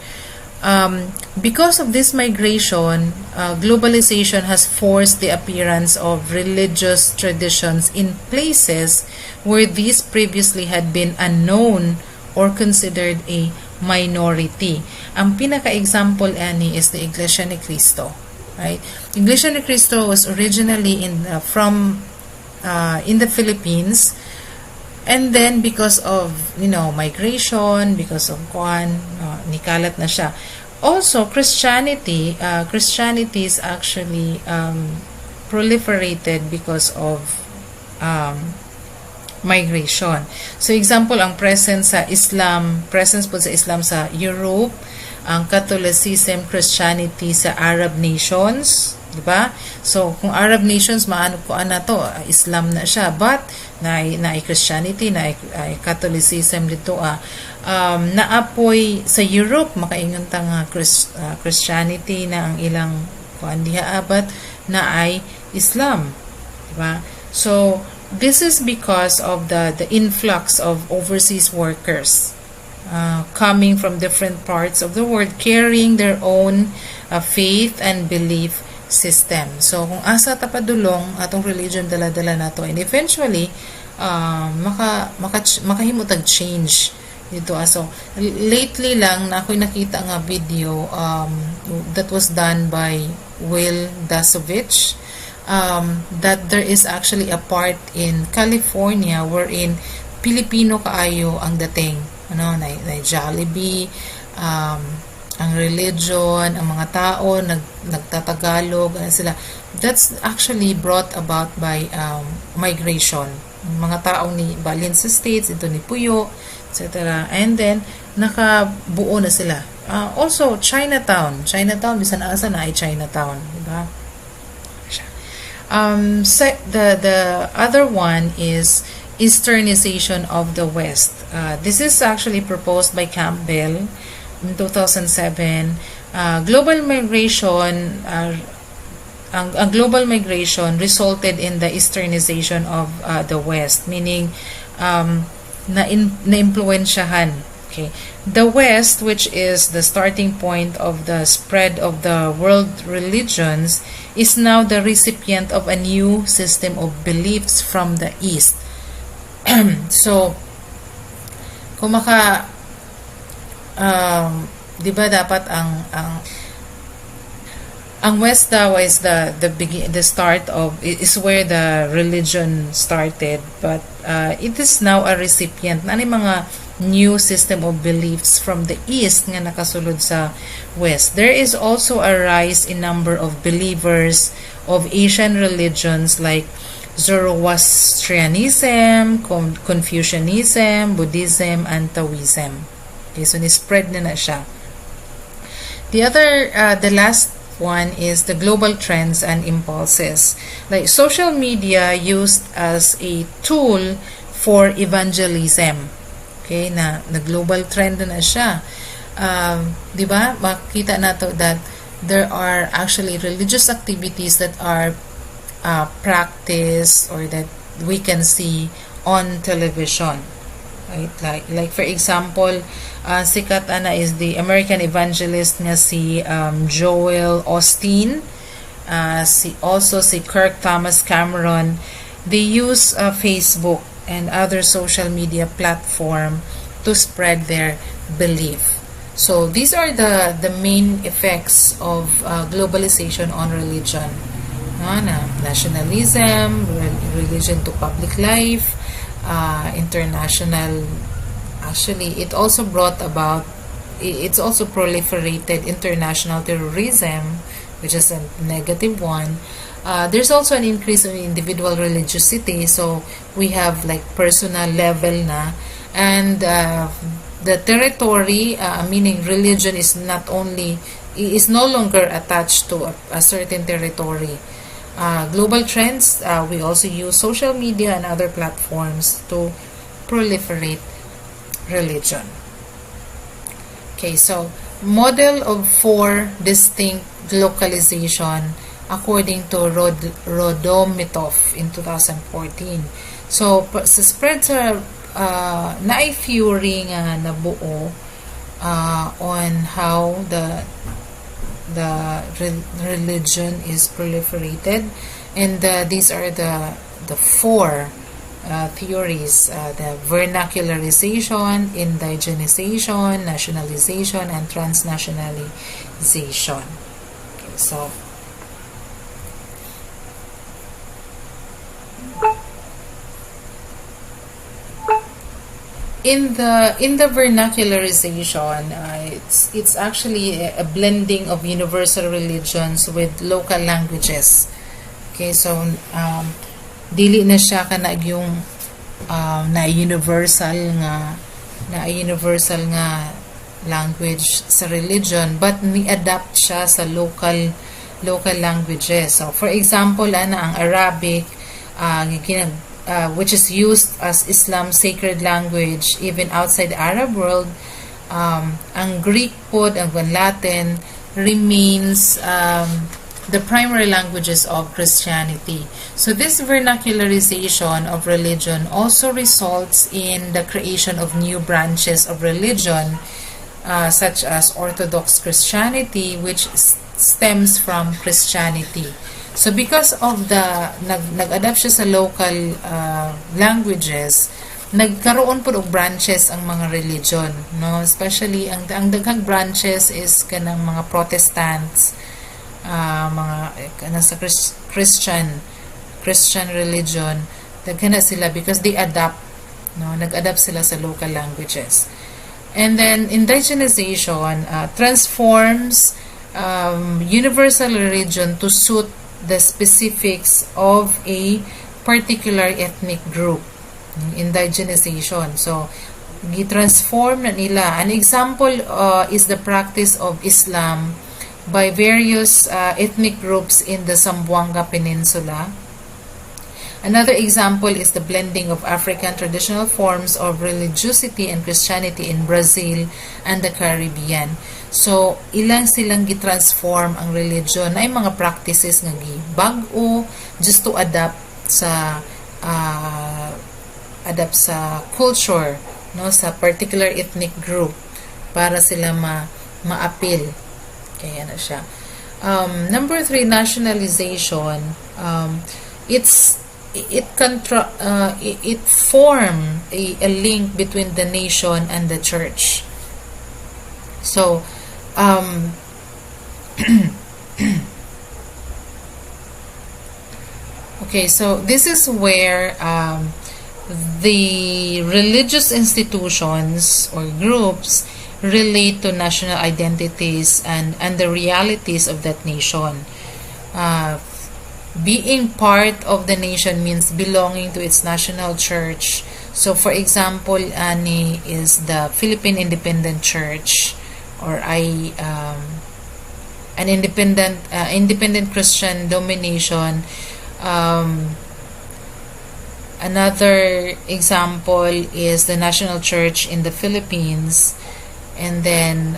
because of this migration, globalization has forced the appearance of religious traditions in places where these previously had been unknown or considered a minority. Ang pinaka-example ani is the Iglesia ni Cristo. Right? Iglesia ni Cristo was originally in the Philippines, and then because of migration, because of nikalat na siya. Also Christianity is actually proliferated because of migration. So example, ang presence po sa Islam sa Europe, ang Catholicism, Christianity sa Arab nations, di ba? So kung Arab nations, maano ko to, Islam na siya, but na Christianity, na Catholicism dito naapoy sa Europe, makaingon ta nga Christianity na ang ilang kuan diha, but na ay Islam, di ba? So this is because of the influx of overseas workers coming from different parts of the world, carrying their own faith and belief system. So kung asa ta padulong atong religion dala-dala nato, and eventually makahimutag change dito. So lately lang na ako'y nakita nga video that was done by Will Dasovich, that there is actually a part in California wherein Pilipino kaayo ang dating, na Jollibee, ang religion, ang mga tao nagtatagalog sila. That's actually brought about by migration. Mga taong ni balin sa states, ito ni Puyo, etc. And then nakabuo na sila. Also Chinatown, bisan asa na ay Chinatown, diba? The other one is Easternization of the West. This is actually proposed by Campbell in 2007. Global migration, ang global migration resulted in the Easternization of the West, meaning na-impluensyahan, Okay, the West, which is the starting point of the spread of the world religions, is now the recipient of a new system of beliefs from the East. So, kung di ba dapat ang West daw is the start of, is where the religion started, but it is now a recipient na mga new system of beliefs from the East nga nakasulod sa West. There is also a rise in number of believers of Asian religions like Zoroastrianism, Confucianism, Buddhism, and Taoism. Okay, so ni-spread na siya. The last one is the global trends and impulses. Like social media used as a tool for evangelism. Okay, na global trend na siya. Di ba? Makita nato that there are actually religious activities that are practiced or that we can see on television. Right? Like for example, sikat ana is the American evangelist nga si Joel Osteen, si Kirk Thomas Cameron. They use Facebook and other social media platform to spread their belief. So these are the main effects of globalization on religion. Nationalism, religion to public life, international. Actually, it's also proliferated international terrorism, which is a negative one. There's also an increase in individual religiosity, so we have like personal level na, and the territory, meaning religion is no longer attached to a certain territory. Global trends, we also use social media and other platforms to proliferate religion. Okay, so model of 4 distinct localization according to Rodomitov in 2014. So, sa spread sa na-theory nga nabuo on how the religion is proliferated, and these are the 4 theories: the vernacularization, indigenization, nationalization, and transnationalization. Okay, so in the vernacularization, it's actually a blending of universal religions with local languages. Okay, so dili na siya kanag yung na universal nga language sa religion, but ni-adapt siya sa local languages. So for example, ang Arabic, which is used as Islam's sacred language even outside the Arab world, ang Greek po, ang Latin remains the primary languages of Christianity. So this vernacularization of religion also results in the creation of new branches of religion, such as Orthodox Christianity, which stems from Christianity. So because of the nag-adapt siya sa local languages, nagkaroon po og branches ang mga religion, no? Especially ang daghang branches is kanang mga Protestants, mga sa Christian religion, daghan na sila because they adapt, no? Nag-adapt sila sa local languages. And then indigenization transforms universal religion to suit the specifics of a particular ethnic group. Indigenization. So, gi-transform na nila. An example is the practice of Islam by various ethnic groups in the Zamboanga Peninsula. Another example is the blending of African traditional forms of religiosity and Christianity in Brazil and the Caribbean. So, ilang silang gitransform ang religion na mga practices nga bag-o just to adapt sa culture no, sa particular ethnic group para sila ma-appeal. Kaya na siya. Number 3, nationalization. It form a link between the nation and the church. So, okay, so this is where the religious institutions or groups relate to national identities and the realities of that nation. Being part of the nation means belonging to its national church. So, for example, ani is the Philippine Independent Church, or an independent Christian denomination. Another example is the National Church in the Philippines. And then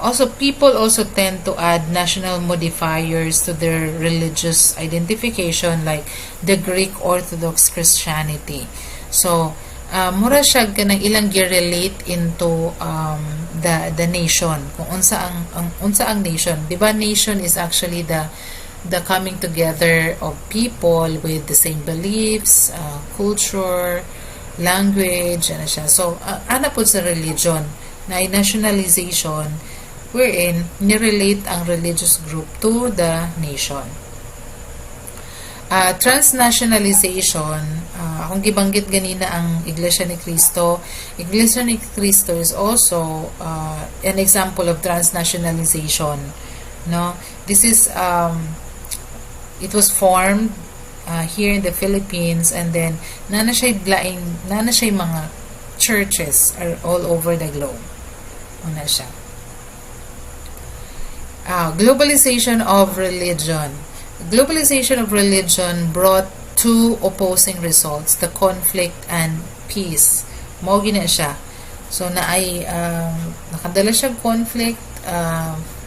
also people also tend to add national modifiers to their religious identification, like the Greek Orthodox Christianity. So mura siya ganang ilang gi-relate into the nation, kung unsa ang nation. Diba, nation is actually the coming together of people with the same beliefs, culture, language, ano siya. So ana po sa religion na nationalization, wherein nirelate ang religious group to the nation. Transnationalization, akong gibanggit ganina ang Iglesia ni Cristo. Iglesia ni Cristo is also an example of transnationalization. No, this is it was formed here in the Philippines, and then nana siya mga churches are all over the globe. Una siya. Globalization of religion. Globalization of religion brought two opposing results, the conflict and peace. Mao gina siya. So nakadala siya conflict,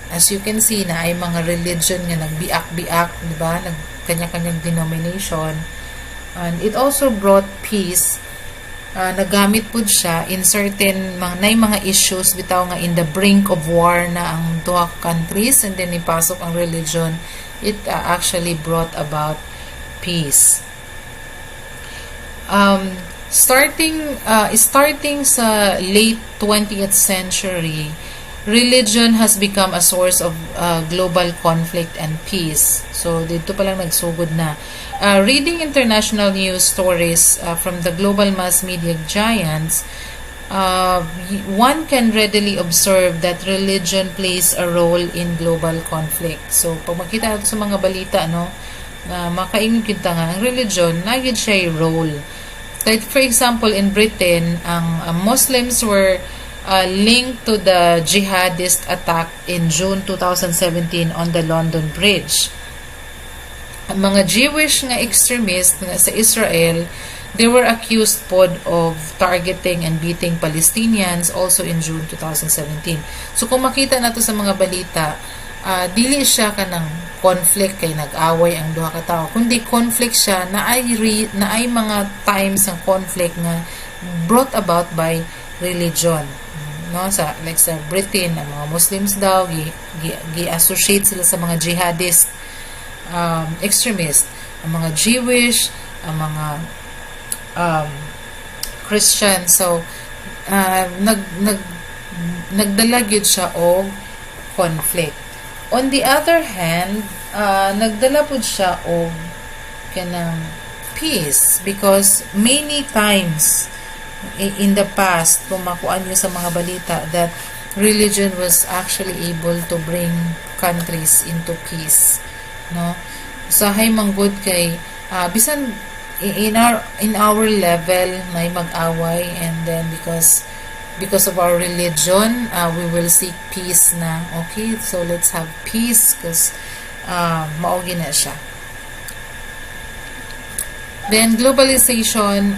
as you can see, na ay mga religion nga nagbiak-biak, di ba? Nagkanya-kanyang denomination. And it also brought peace. Nagamit po siya in certain mga issues bitaw nga in the brink of war na ang duha countries, and then ipasok ang religion. It actually brought about peace. Starting sa late 20th century, religion has become a source of global conflict and peace. So dito pa lang nagsugod na. Reading international news stories from the global mass media giants, one can readily observe that religion plays a role in global conflict. So pag makita natin sa mga balita, makaingin kita nga, ang religion, nagid siya role. Like for example, in Britain, ang Muslims were linked to the jihadist attack in June 2017 on the London Bridge. Ang mga Jewish nga extremists nga sa Israel, they were accused pod of targeting and beating Palestinians also in June 2017. So kung makita nato sa mga balita, dili siya kanang conflict kay nag-away ang duha ka tawo, kundi conflict siya na ay mga times ng conflict nga brought about by religion. No, sa Britain, ang mga Muslims daw gi-associate sila sa mga jihadist extremist, ang mga Jewish, ang mga Christian. So nagdala gyud siya og conflict. On the other hand, nagdala pud siya og kanang peace, because many times in the past, kung makuan nyo sa mga balita, that religion was actually able to bring countries into peace. No, usahay manggod kay bisan in our level may mag-away, and then because of our religion, we will seek peace na. Okay, so let's have peace because maogi na siya. Then globalization,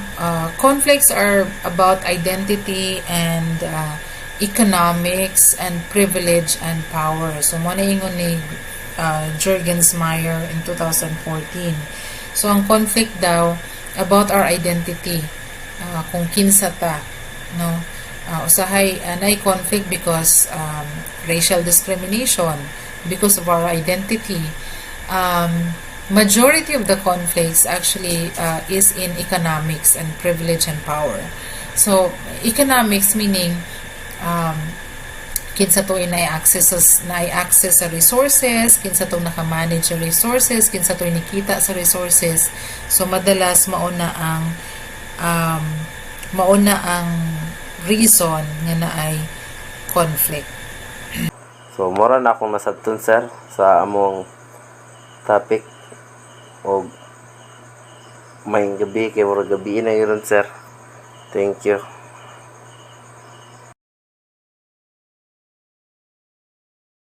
conflicts are about identity and economics and privilege and power. So mo na ingon ni Jürgensmeyer in 2014. So ang conflict daw about our identity, kung kinsa ta, no? usahay nay conflict because racial discrimination, because of our identity. Majority of the conflicts actually is in economics and privilege and power. So economics meaning kinsa to na access sa resources, kinsa to naka-manage sa resources, kinsa to nikita sa resources. So madalas mauna ang reason nga naay conflict. So mora na akong masabton sir sa among topic o may gabi kay mura gabi na yun sir. Thank you.